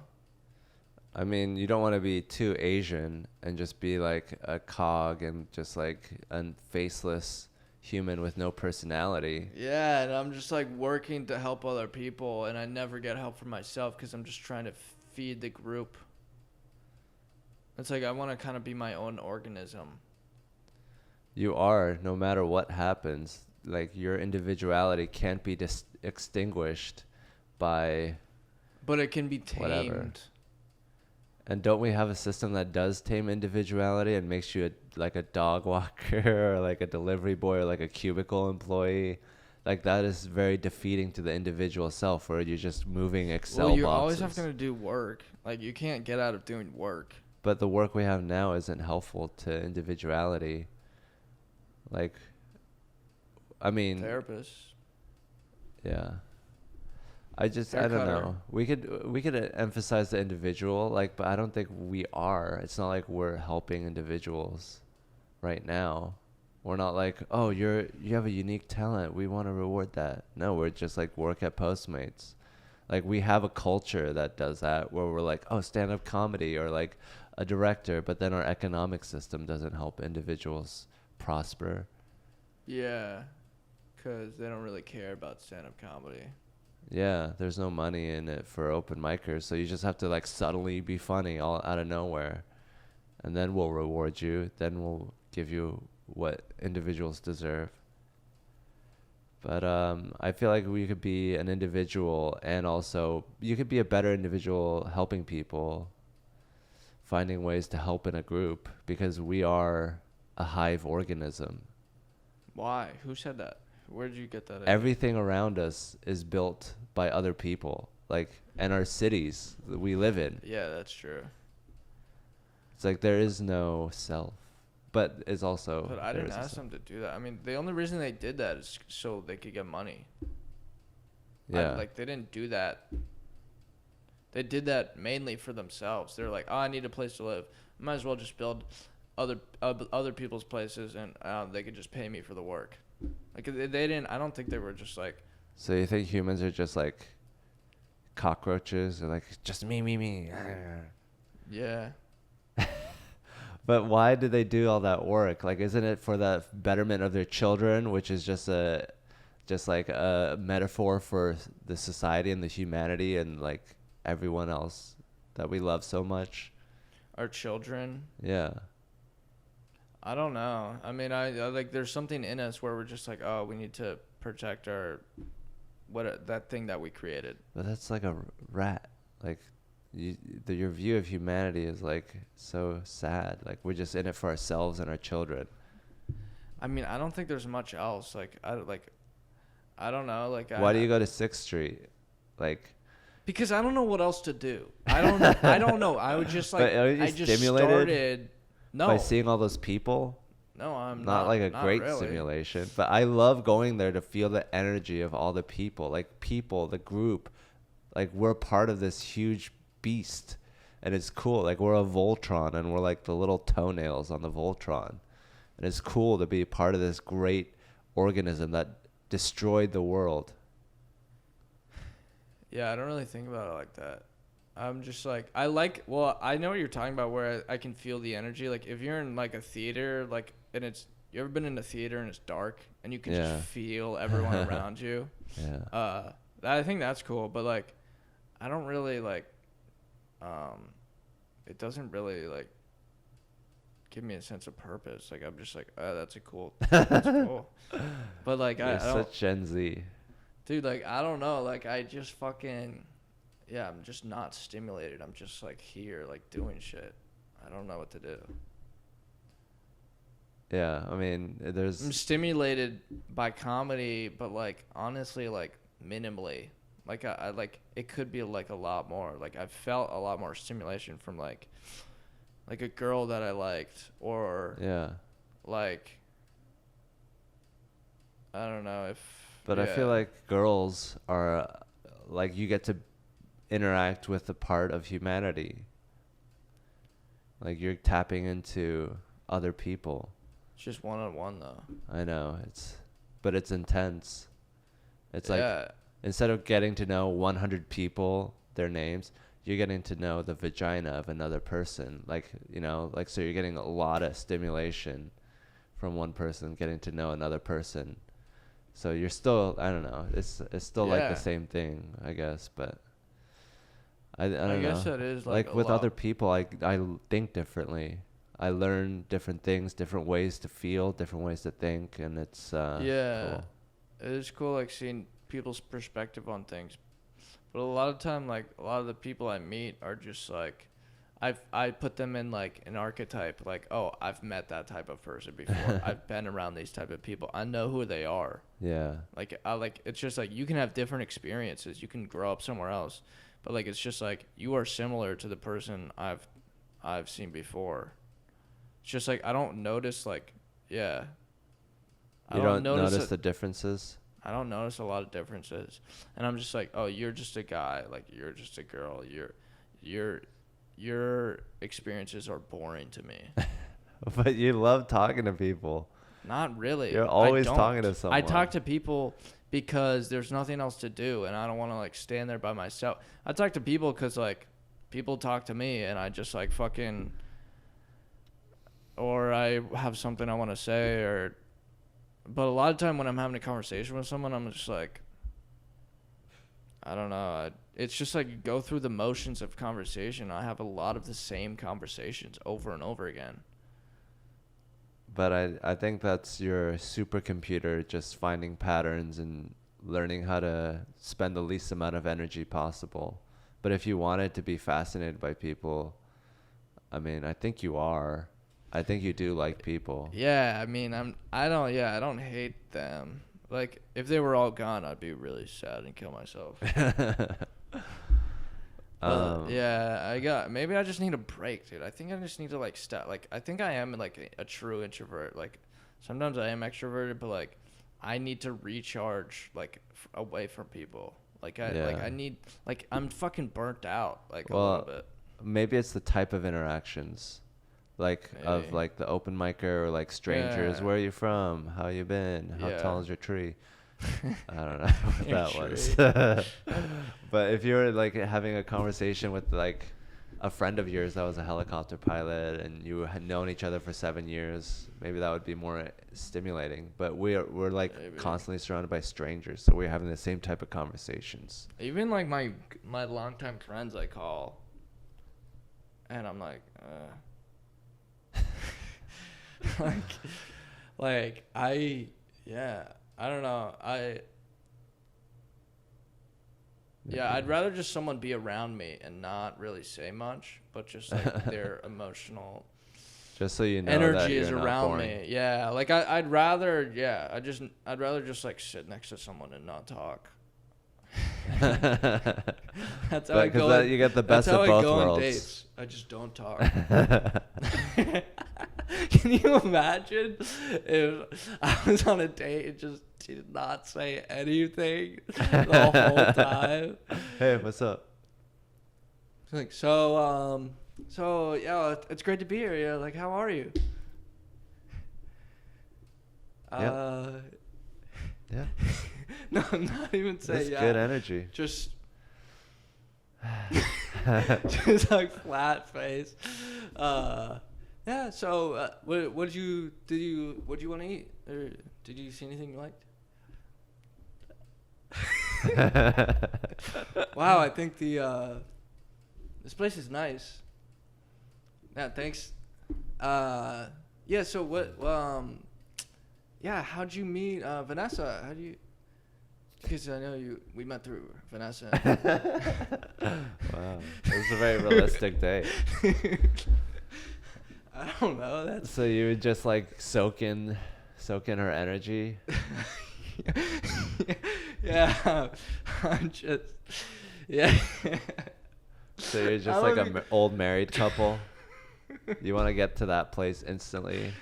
I mean, you don't want to be too Asian and just be like a cog and just like a faceless human with no personality. Yeah, and I'm just like working to help other people, and I never get help from myself because I'm just trying to feed the group. It's like I want to kind of be my own organism. You are, no matter what happens. Like your individuality can't be extinguished by. But it can be tamed. Whatever. And don't we have a system that does tame individuality and makes you like a dog walker or like a delivery boy or like a cubicle employee? Like that is very defeating to the individual self, where you're just moving Excel boxes. Well, you always have to do work. Like you can't get out of doing work. But the work we have now isn't helpful to individuality. Like, I mean. Therapists. Yeah. I don't know. We could emphasize the individual, like, but I don't think we are. It's not like we're helping individuals right now. We're not like, oh, you have a unique talent, we want to reward that. No, we're just like work at Postmates. Like we have a culture that does that, where we're like, oh, stand-up comedy or like a director, but then our economic system doesn't help individuals prosper. Yeah, because they don't really care about stand-up comedy. Yeah, there's no money in it for open micers, so you just have to like subtly be funny all out of nowhere, and then we'll reward you. Then we'll give you what individuals deserve. But I feel like we could be an individual, and also you could be a better individual helping people, finding ways to help in a group, because we are a hive organism. Why? Who said that? Where did you get that? Everything around us is built by other people, like, and our cities that we live in. Yeah, that's true. It's like there is no self, but it's also. But I didn't ask them to do that. I mean, the only reason they did that is so they could get money. Yeah. Like they didn't do that. They did that mainly for themselves. They're like, oh, I need a place to live. Might as well just build other people's places, and they could just pay me for the work. Like they didn't. I don't think they were just like. So you think humans are just like cockroaches, or like just me? Yeah. But why do they do all that work? Like, isn't it for the betterment of their children, which is just like a metaphor for the society and the humanity and like everyone else that we love so much? Our children. Yeah. I don't know. I mean, I like there's something in us where we're just like, oh, we need to protect our that thing that we created. But that's like a rat. Like, your view of humanity is like so sad. Like, we're just in it for ourselves and our children. I mean, I don't think there's much else. I don't know. Why do you go to 6th Street? Like, because I don't know what else to do. I don't know. I don't know. I would just like. But are you I just stimulated started. No. by seeing all those people? No, I'm not like a not great really. stimulation, but I love going there to feel the energy of all the people. Like, people, the group, like, we're part of this huge beast, and it's cool. Like, we're a Voltron, and we're like the little toenails on the Voltron, and it's cool to be part of this great organism that destroyed the world. Yeah, I don't really think about it like that. I'm just like, I know what you're talking about, where I can feel the energy. Like, if you're in like a theater, like, and you ever been in a theater and it's dark and you can just feel everyone around you? Yeah. I think that's cool, but like, I don't really like, it doesn't really like give me a sense of purpose. Like, I'm just like, oh, that's cool. But like, You're I don't, such Gen Z. dude, like, I don't know. Like, I just fucking, yeah, I'm just not stimulated. I'm just like here, like doing shit. I don't know what to do. Yeah, I mean, I'm stimulated by comedy, but like, honestly, like minimally. Like, I like, it could be like a lot more. Like, I've felt a lot more stimulation from like a girl that I liked, or like, I don't know if. But I feel like girls are like, you get to interact with a part of humanity. Like, you're tapping into other people. It's just one-on-one though. I know, but it's intense. It's like, instead of getting to know 100 people, their names, you're getting to know the vagina of another person. Like, you know, like, so you're getting a lot of stimulation from one person, getting to know another person. So you're still, I don't know, it's still like the same thing, I guess, but I don't know. I guess that is like with other people, I think differently. I learn different things, different ways to feel, different ways to think, and it's cool. It is cool, like, seeing people's perspective on things. But a lot of time, like, a lot of the people I meet are just like, I put them in like an archetype, like, oh, I've met that type of person before. I've been around these type of people. I know who they are. Yeah. Like, it's just like, you can have different experiences. You can grow up somewhere else, but like, it's just like, you are similar to the person I've seen before. It's just like, I don't notice, like, you don't notice the differences? I don't notice a lot of differences. And I'm just like, oh, you're just a guy. Like, you're just a girl. Your experiences are boring to me. But you love talking to people. Not really. You're always talking to someone. I talk to people because there's nothing else to do, and I don't want to like stand there by myself. I talk to people because like people talk to me, and I just like fucking, or I have something I want to say, but a lot of time when I'm having a conversation with someone, I'm just like, I don't know. It's just like, you go through the motions of conversation. I have a lot of the same conversations over and over again. But I think that's your supercomputer just finding patterns and learning how to spend the least amount of energy possible. But if you wanted to be fascinated by people, I mean, I think you are. I think you do like people. Yeah, I mean, I don't hate them. Like, if they were all gone, I'd be really sad and kill myself. Maybe I just need a break, dude. I think I just need to like stop. Like, I think I am like a true introvert. Like, sometimes I am extroverted, but like, I need to recharge like away from people. Like, I need, like, I'm fucking burnt out like a little bit. Maybe it's the type of interactions. Like, of like the open micer or like strangers. Yeah. Where are you from? How you been? How tall is your tree? I don't know what that was. But if you're like having a conversation with like a friend of yours that was a helicopter pilot and you had known each other for 7 years, maybe that would be more stimulating. But we're like constantly surrounded by strangers, so we're having the same type of conversations. Even like my longtime friends I call. And I'm like, I don't know. I'd rather just someone be around me and not really say much, but just like their emotional Just so you know energy that is you're not around boring. me. Yeah, like I'd rather just like sit next to someone and not talk. That's how I go. Because you get the best that's how of I both go on worlds. dates. I just don't talk. Can you imagine if I was on a date and just did not say anything the whole time? Hey, what's up? Like, yeah, it's great to be here. Yeah, like, how are you? Yeah. No, I'm not even saying That's yeah. good energy. Just like flat face. Yeah. So, what did you want to eat, or did you see anything you liked? Wow, I think this place is nice. Yeah, thanks. Yeah. So yeah, how'd you meet Vanessa? How do you? Because I know we met through Vanessa. Wow, it was a very realistic date. I don't know. That's So you would just like soak in her energy. yeah. I'm just yeah. So you're just like an old married couple. You want to get to that place instantly.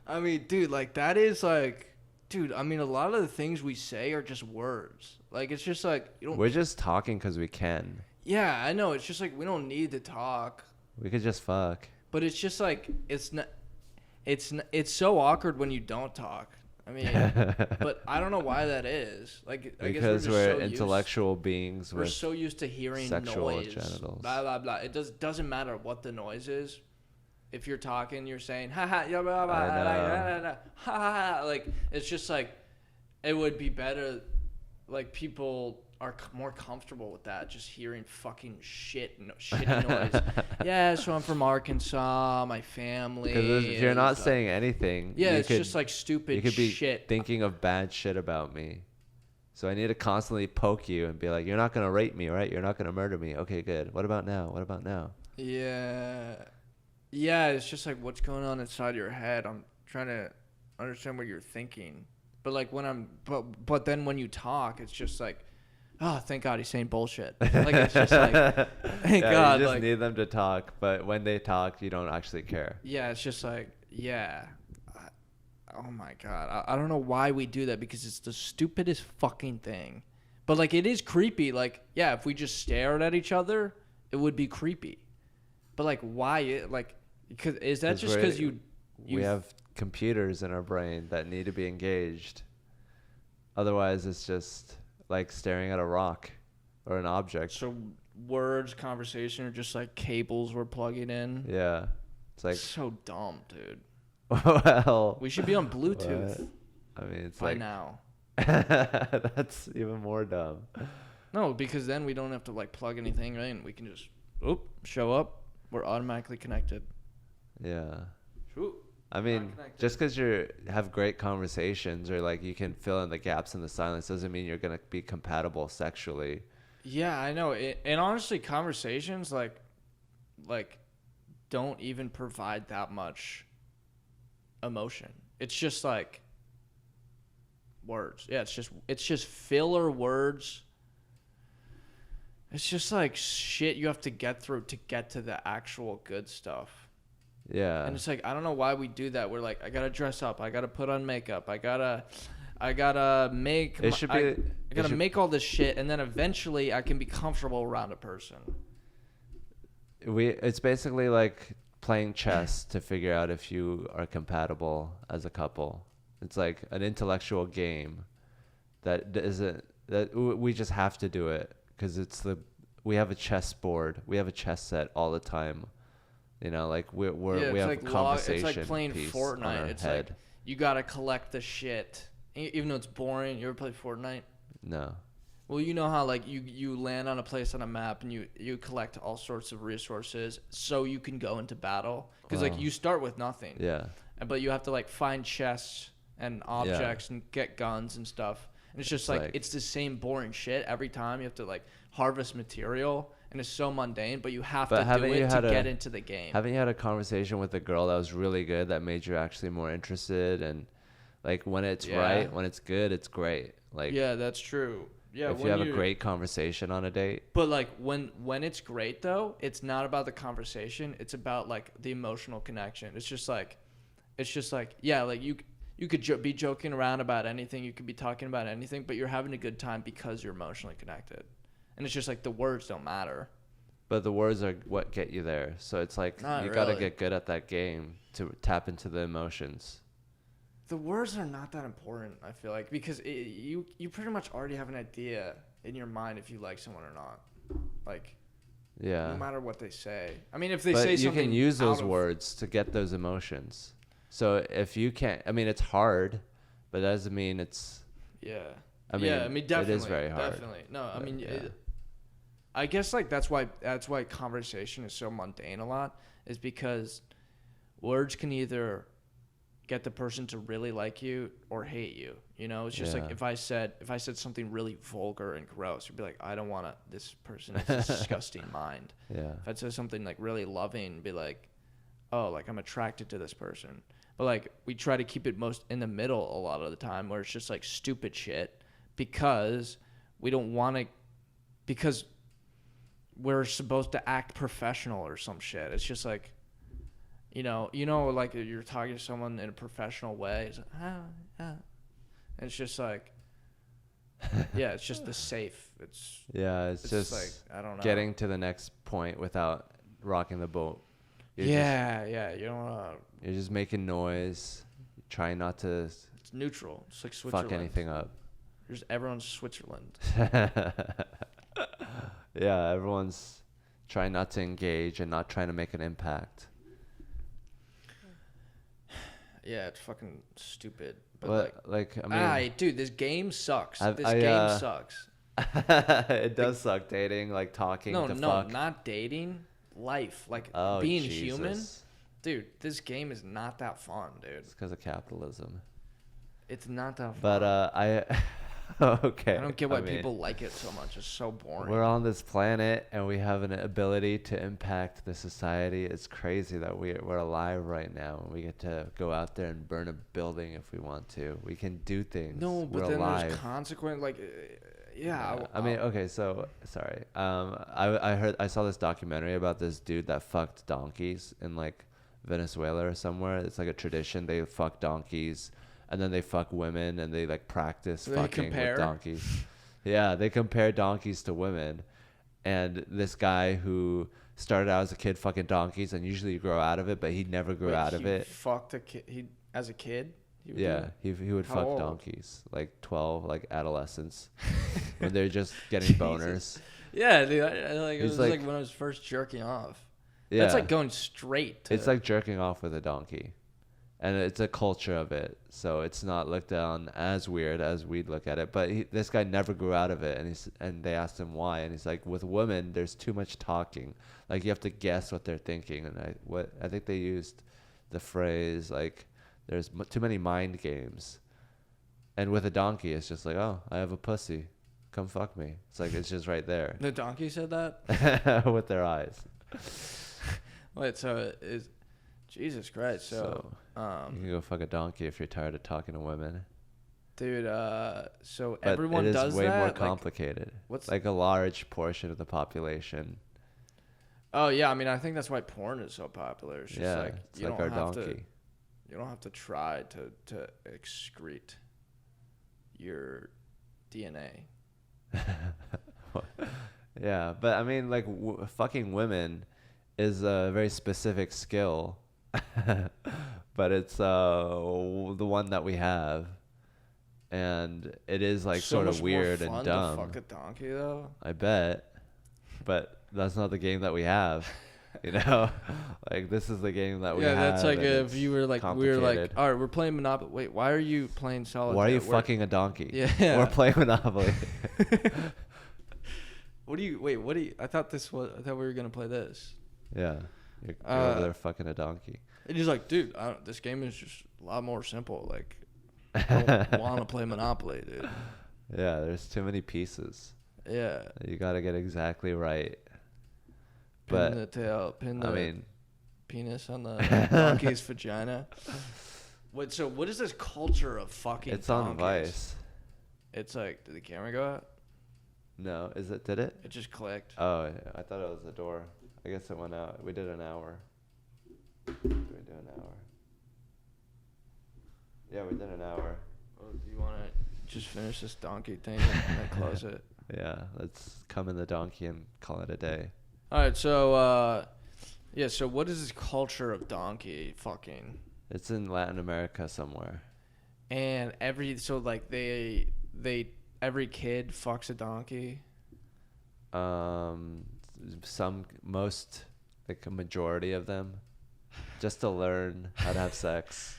I mean, dude, like that is like. Dude, I mean, a lot of the things we say are just words. Like, it's just like you don't. We're just talking because we can. Yeah, I know. It's just like we don't need to talk. We could just fuck. But it's just like it's not. It's so awkward when you don't talk. I mean, but I don't know why that is. Like, I guess Because we're we're intellectual beings. We're so used to hearing sexual noise. genitals. Blah blah blah. It doesn't matter what the noise is. If you're talking, you're saying ha ha blah blah blah ha ha. Like it's just like it would be better. Like people are more comfortable with that, just hearing fucking shitty noise. Yeah, so I'm from Arkansas. My family. Because if you're not saying anything, yeah, it's just like stupid. You could be shit. thinking of bad shit about me. So I need to constantly poke you and be like, "You're not gonna rape me, right? You're not gonna murder me. Okay, good. What about now? What about now?" Yeah. Yeah, it's just like what's going on inside your head. I'm trying to understand what you're thinking. But like but then when you talk, it's just like, oh, thank God he's saying bullshit. Like it's just like, thank God. You just like, need them to talk, but when they talk, you don't actually care. Yeah, it's just like, yeah. Oh my God. I don't know why we do that because it's the stupidest fucking thing. But like it is creepy. Like, yeah, if we just stared at each other, it would be creepy. But like why is that just because we have computers in our brain that need to be engaged. Otherwise, it's just like staring at a rock or an object. So words, conversation are just like cables we're plugging in. Yeah. It's like so dumb, dude. Well, we should be on Bluetooth. What? I mean, it's by like now. That's even more dumb. No, because then we don't have to like plug anything in. We can just show up. We're automatically connected. Yeah. Shoot. I mean, just because you have great conversations or like you can fill in the gaps in the silence doesn't mean you're gonna be compatible sexually. Yeah, I know. And honestly, conversations like don't even provide that much emotion. It's just like words. Yeah, it's just filler words. It's just like shit you have to get through to get to the actual good stuff. Yeah. And it's like, I don't know why we do that. We're like, I gotta dress up. I gotta put on makeup. I gotta make. I gotta make all this shit, and then eventually I can be comfortable around a person. It's basically like playing chess to figure out if you are compatible as a couple. It's like an intellectual game that we just have to do it because we have a chess board. We have a chess set all the time. You know, like we have like a conversation. It's like playing Fortnite. It's head. like you gotta collect the shit, even though it's boring. You ever play Fortnite? No. Well, you know how like you land on a place on a map and you collect all sorts of resources so you can go into battle because like Wow. you start with nothing. Yeah. But you have to like find chests and objects and get guns and stuff. And it's just like it's the same boring shit every time. You have to like harvest material and it's so mundane, but you have to do it to get into the game. Haven't you had a conversation with a girl that was really good that made you actually more interested? And like when it's right, when it's good, it's great. Like yeah, that's true. Yeah, if you have a great conversation on a date. But like when it's great though, it's not about the conversation. It's about like the emotional connection. It's just like yeah, like you could be joking around about anything. You could be talking about anything, but you're having a good time because you're emotionally connected. And it's just like the words don't matter. But the words are what get you there. So it's like Not you got to really. get good at that game to tap into the emotions. The words are not that important, I feel like, because you pretty much already have an idea in your mind if you like someone or not. Like, Yeah. no matter what they say. I mean, if they But say you something can use those out of- words to get those emotions. So if you can't, I mean, it's hard, but that doesn't mean it's. Yeah. I mean, yeah, I mean, definitely. it is very hard. Definitely. No, I But, mean, yeah. I guess like that's why conversation is so mundane a lot, is because words can either get the person to really like you or hate you. You know, it's just like Yeah. if I said something really vulgar and gross, you'd be like, I don't want to. This person has a disgusting mind. Yeah. If I said something like really loving, be like, oh, like I'm attracted to this person. But like we try to keep it most in the middle a lot of the time, where it's just like stupid shit because we don't want to, because we're supposed to act professional or some shit. It's just like, you know, like you're talking to someone in a professional way. It's like, and it's just like, yeah, it's just the safe. It's just like, I don't know. getting to the next point without rocking the boat. You're Yeah, you don't want to. You're just making noise, trying not to It's neutral. It's like Switzerland. fuck anything up. There's everyone's Switzerland. Yeah, everyone's trying not to engage and not trying to make an impact. Yeah, it's fucking stupid. But I mean, dude, this game sucks. This I, game sucks. it does suck dating, like talking No, to no, fuck. not dating. Life, like Oh, being Jesus. human. Dude, this game is not that fun, dude. It's because of capitalism. It's not that fun. But okay. I don't get why I mean, people like it so much. It's so boring. We're on this planet and we have an ability to impact the society. It's crazy that we're alive right now and we get to go out there and burn a building if we want to. We can do things. No, but we're then alive. there's consequence. Like, yeah. I mean, okay, so sorry. I saw this documentary about this dude that fucked donkeys in like Venezuela or somewhere. It's like a tradition. They fuck donkeys. And then they fuck women and they like practice fucking with donkeys. Yeah, they compare donkeys to women. And this guy who started out as a kid fucking donkeys, and usually you grow out of it, but he never grew out of it. Fucked a kid. He as a kid. He would How fuck old? donkeys, like 12, like adolescents, when they're just getting boners. Yeah, dude. It was like- like when I was first jerking off. Yeah, That's like going straight. it's like jerking off with a donkey. And it's a culture of it, so it's not looked on as weird as we'd look at it. But this guy never grew out of it, and they asked him why, and he's like, with women, there's too much talking. Like you have to guess what they're thinking, and I think they used the phrase like, there's too many mind games. And with a donkey, it's just like, oh, I have a pussy, come fuck me. It's like it's just right there The donkey said that. with their eyes. Wait, so it is. Jesus Christ. So, you can go fuck a donkey if you're tired of talking to women. dude, so But everyone it is does way that? more Like, complicated. what's- like a large portion of the population. oh yeah, I mean, I think that's why porn is so popular. It's just Yeah, like it's you like don't our have donkey. you don't have to try to excrete your DNA. Yeah, but I mean, like fucking women is a very specific skill, but it's the one that we have, and it is like So sort much of more weird fun and to dumb. fuck a donkey though. I bet, but that's not the game that we have. You know, like this is the game that we Yeah, have. that's like and if it's you were like, we were like, complicated. all right, we're playing Monopoly. Wait, why are you playing solitaire? Why are you We're- fucking a donkey? Yeah. We're playing Monopoly. What do you, I thought we were going to play this. Yeah. You're over there fucking a donkey. And he's like, dude, this game is just a lot more simple. Like, I don't want to play Monopoly, dude. Yeah, there's too many pieces. Yeah. You got to get exactly right. Pin But the tail, I mean, penis on the donkey's vagina. So what is this culture of fucking it's donkeys? on Vice. It's like, did the camera go out? No, did it? It just clicked. Oh, yeah, I thought it was the door. I guess it went out. We did an hour. Did we do an hour? Yeah, we did an hour. Well, do you want to just finish this donkey thing and then close it? Yeah, let's come in the donkey and call it a day. All right, so yeah, so what is this culture of donkey fucking? It's in Latin America somewhere. And every kid fucks a donkey. Most, like a majority of them, just to learn how to have sex.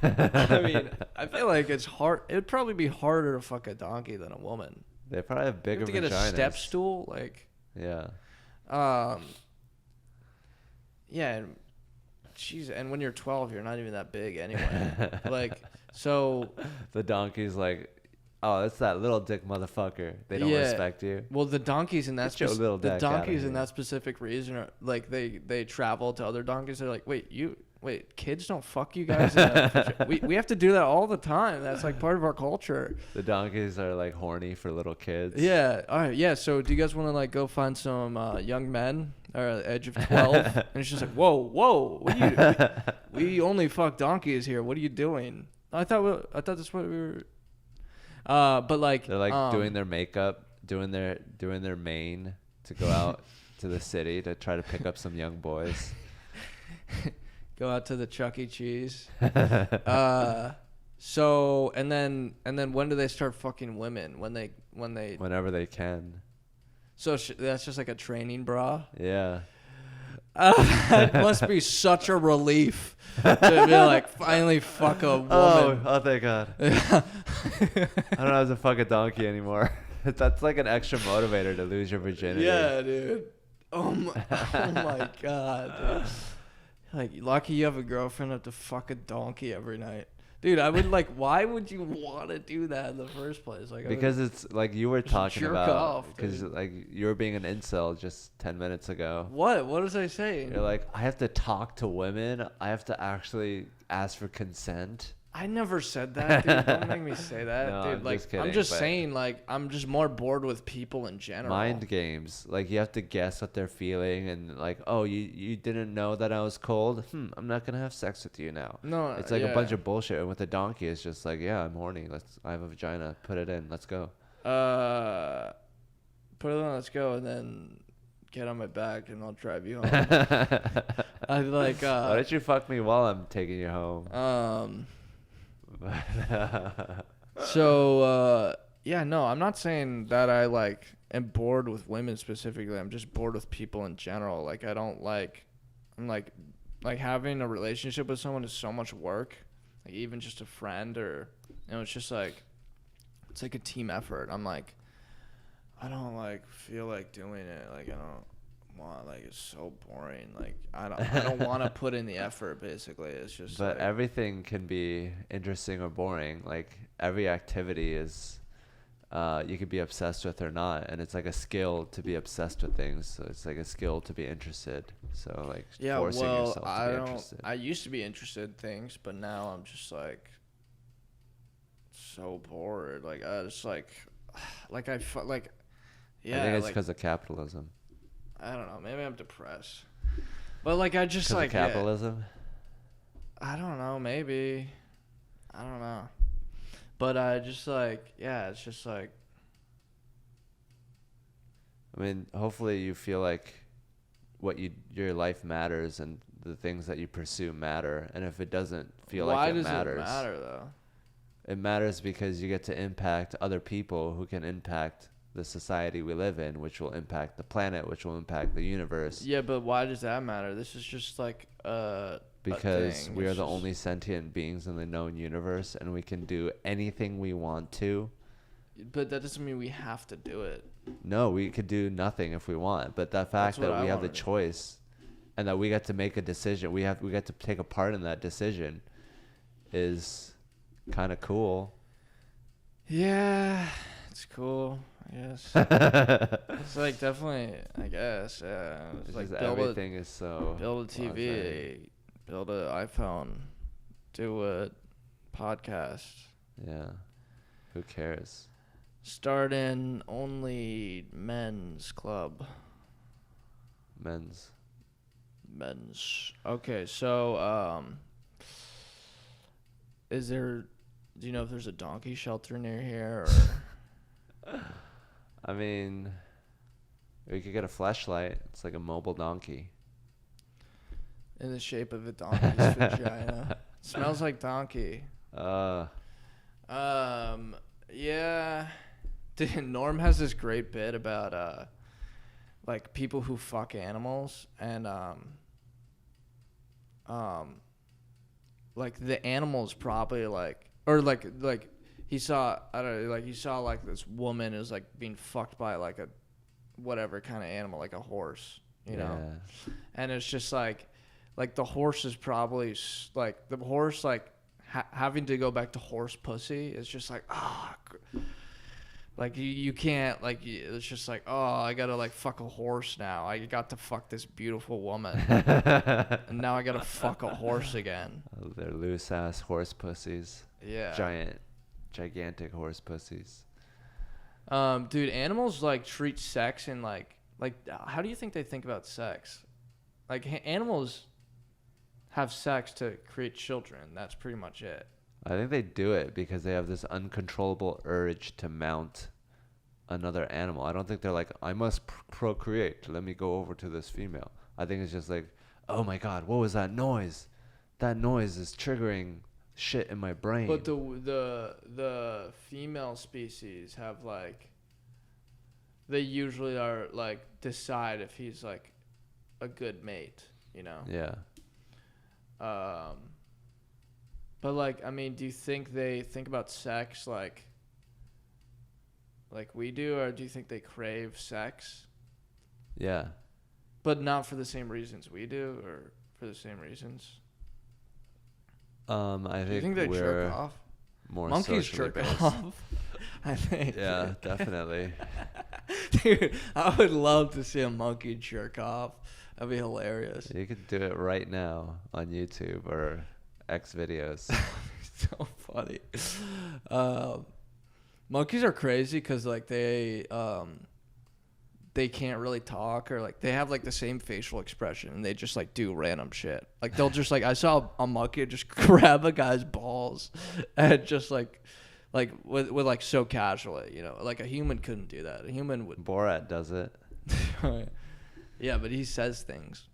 I mean, I feel like it's hard. It would probably be harder to fuck a donkey than a woman. They probably have You bigger have to get vaginas. a step stool, like. Yeah. Yeah, and when you're 12, you're not even that big anyway. Like, so. The donkey's like, oh, it's that little dick motherfucker. They don't respect you. Well, the donkeys in that Get your little dick outta here. that specific reason are like they travel to other donkeys. They're like, wait, kids don't fuck you guys. We have to do that all the time. That's like part of our culture. The donkeys are like horny for little kids. Yeah. All right. Yeah. So do you guys want to like go find some young men or at the age of 12? And it's just like, whoa. What are you? We only fuck donkeys here. What are you doing? I thought that's what we were. But like They're like doing their makeup, doing their mane to go out to the city to try to pick up some young boys. Go out to the Chuck E. Cheese. So and then when do they start fucking women? When they Whenever they can. So that's just like a training bra. Yeah. It must be such a relief to be like finally fuck a woman. Oh thank God. I don't have to fuck a donkey anymore. That's like an extra motivator to lose your virginity. Yeah, dude. Oh my God, dude. Like, lucky you have a girlfriend have to fuck a donkey every night. Dude, I would like, why would you want to do that in the first place? Like, because it's like you were talking jerk about, off, because dude. like you were being an incel just 10 minutes ago. What was I saying? You're like, I have to talk to women. I have to actually ask for consent. I never said that, dude. Don't make me say that, No, dude. I'm Like, just kidding, I'm just but- saying, like, I'm just more bored with people in general. Mind games. Like you have to guess what they're feeling and like, oh, you didn't know that I was cold? I'm not gonna have sex with you now. No, It's like yeah. a bunch of bullshit. And with a donkey, it's just like, yeah, I'm horny. I have a vagina. Put it in. Let's go. Put it on, let's go, and then get on my back, and I'll drive you home. I like. Why don't you fuck me while I'm taking you home? So yeah, no, I'm not saying that I like am bored with women specifically. I'm just bored with people in general. Like I don't like. I'm like having a relationship with someone is so much work. Like even just a friend or it's just like it's like a team effort. I'm like I don't like feel like doing it. Like I don't want, like it's so boring. Like I don't want to put in the effort. Basically, it's just. But like, everything can be interesting or boring. Like every activity is, you could be obsessed with or not, and it's like a skill to be obsessed with things. So it's like a skill to be interested. So like forcing yourself to be interested. I used to be interested in things, but now I'm just like so bored. Like I just like I like. Yeah, I think it's like, because of capitalism. I don't know. Maybe I'm depressed. But like I just 'Cause like of capitalism. I don't know. Maybe. I don't know. But I just like it's just like. I mean, hopefully you feel like your life matters and the things that you pursue matter. And if it doesn't feel like it matters, Why does it matter though? it matters because you get to impact other people who can impact the society we live in, which will impact the planet, which will impact the universe. Yeah, but why does that matter? This is just like Because thing. we are It's the just- only sentient beings in the known universe, and we can do anything we want to. But that doesn't mean we have to do it. No, we could do nothing if we want. But the fact what that I we have the wanna do. choice, and that we get to make a decision, we get to take a part in that decision, is kind of cool. Yeah, it's cool. I guess it's like definitely. I guess it's It's like just build everything is so. a TV, blase. build an iPhone, do a podcast, Yeah. Who cares? start an only men's club. Men's. Men's. Okay, so is there? Do you know if there's a donkey shelter near here? Or I mean, we could get a flashlight. It's like a mobile donkey. in the shape of a donkey's vagina? Smells like donkey. Yeah. Dude, Norm has this great bit about like people who fuck animals and like the animal's probably like or like he saw I don't know, like he saw like this woman is like being fucked by like a whatever kind of animal, like a horse, you know. And it's just like the horse is probably like the horse like having to go back to horse pussy is just like like you can't like it's just like I gotta like fuck a horse now. I got to fuck this beautiful woman and now I gotta fuck a horse again. They're loose ass horse pussies. Yeah. Gigantic horse pussies. Dude, animals like treat sex and like how do you think they think about sex? Like animals have sex to create children. That's pretty much it. I think they do it because they have this uncontrollable urge to mount another animal. I don't think they're like, I must procreate. Let me go over to this female. I think it's just like, oh my God, what was that noise? That noise is triggering shit in my brain. But the female species have like, they usually are like decide if he's like a good mate, you know? Yeah. But like, I mean, do you think they think about sex like we do, or do you think they crave sex? Yeah. But not for the same reasons we do, or for the same reasons? I Do you think think they we're jerk off? more Monkeys socially jerk based. off. I think. Yeah, definitely. Dude, I would love to see a monkey jerk off. That'd be hilarious. You could do it right now on YouTube or X videos. So funny. Monkeys are crazy because like they can't really talk, or like they have like the same facial expression and they just like do random shit. Like they'll just like I saw a monkey just grab a guy's balls and just like with like so casually, you know, like a human couldn't do that. A human would. Borat does it. Yeah, but he says things.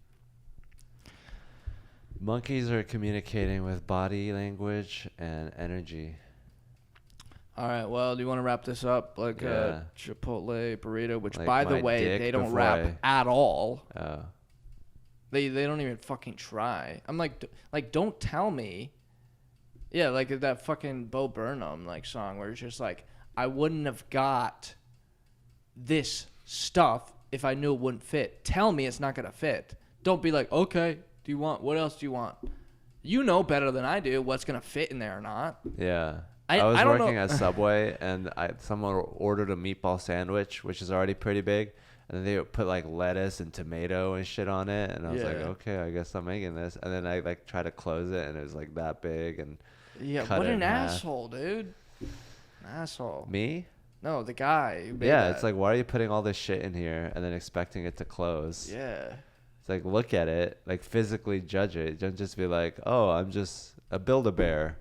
Monkeys are communicating with body language and energy. All right, well, do you want to wrap this up like Yeah. a Chipotle burrito, which Like by the my way, dick they don't before wrap at all. Oh. They don't even fucking try. I'm like don't tell me. Yeah, like that fucking Bo Burnham like song where it's just like I wouldn't have got this stuff if I knew it wouldn't fit. Tell me it's not gonna fit. Don't be like, okay, what else do you want? You know better than I do what's gonna fit in there or not. Yeah. I was don't working know. at Subway, and someone ordered a meatball sandwich, which is already pretty big, and then they would put like lettuce and tomato and shit on it, and I was like, Yeah. okay, I guess I'm making this. And then I like tried to close it, and it was like that big, and Yeah, cut what it an in half. asshole, dude. An asshole. Me? No, the guy. Who made Yeah, that. it's like, why are you putting all this shit in here and then expecting it to close? Yeah. It's like, look at it, like physically judge it. Don't just be like, oh, I'm just a Build-A-Bear.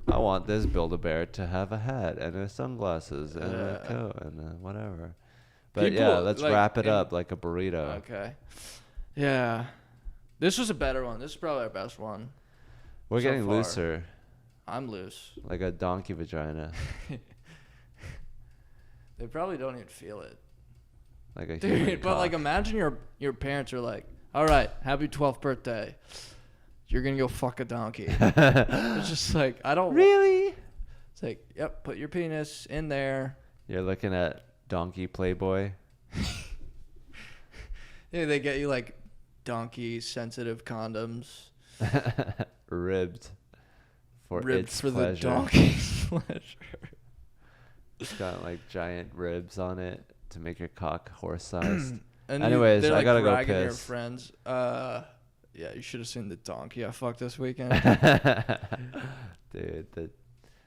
I want this Build-A-Bear to have a hat and sunglasses and a coat and whatever. But People, yeah, let's like, wrap it up like a burrito. Okay. Yeah. This was a better one. This is probably our best one. We're so getting far. looser, I'm loose. like a donkey vagina. They probably don't even feel it. Like a human Dude, but like cock. imagine your parents are like, all right, happy 12th birthday. You're going to go fuck a donkey. It's just like, I don't. Really? It's like, yep, put your penis in there. You're looking at Donkey Playboy. Yeah, they get you like donkey sensitive condoms. Ribbed for Ribbed its for pleasure. the donkey's pleasure. It's got like giant ribs on it to make your cock horse-sized. And Anyways, they're, I like, gotta go bragging to your piss. friends. Yeah, you should have seen the donkey I fucked this weekend. Dude,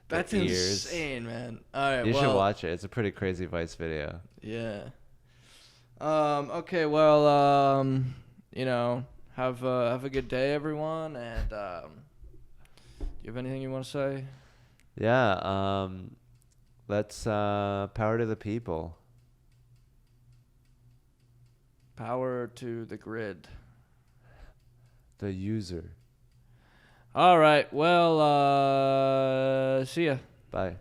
That's the ears. insane, man. All right, You well, should watch it. It's a pretty crazy Vice video. Yeah. Okay. Well. You know, have a good day, everyone. And do you have anything you want to say? Yeah. Let's power to the people. Power to the grid. The user. All right. Well. See ya. Bye.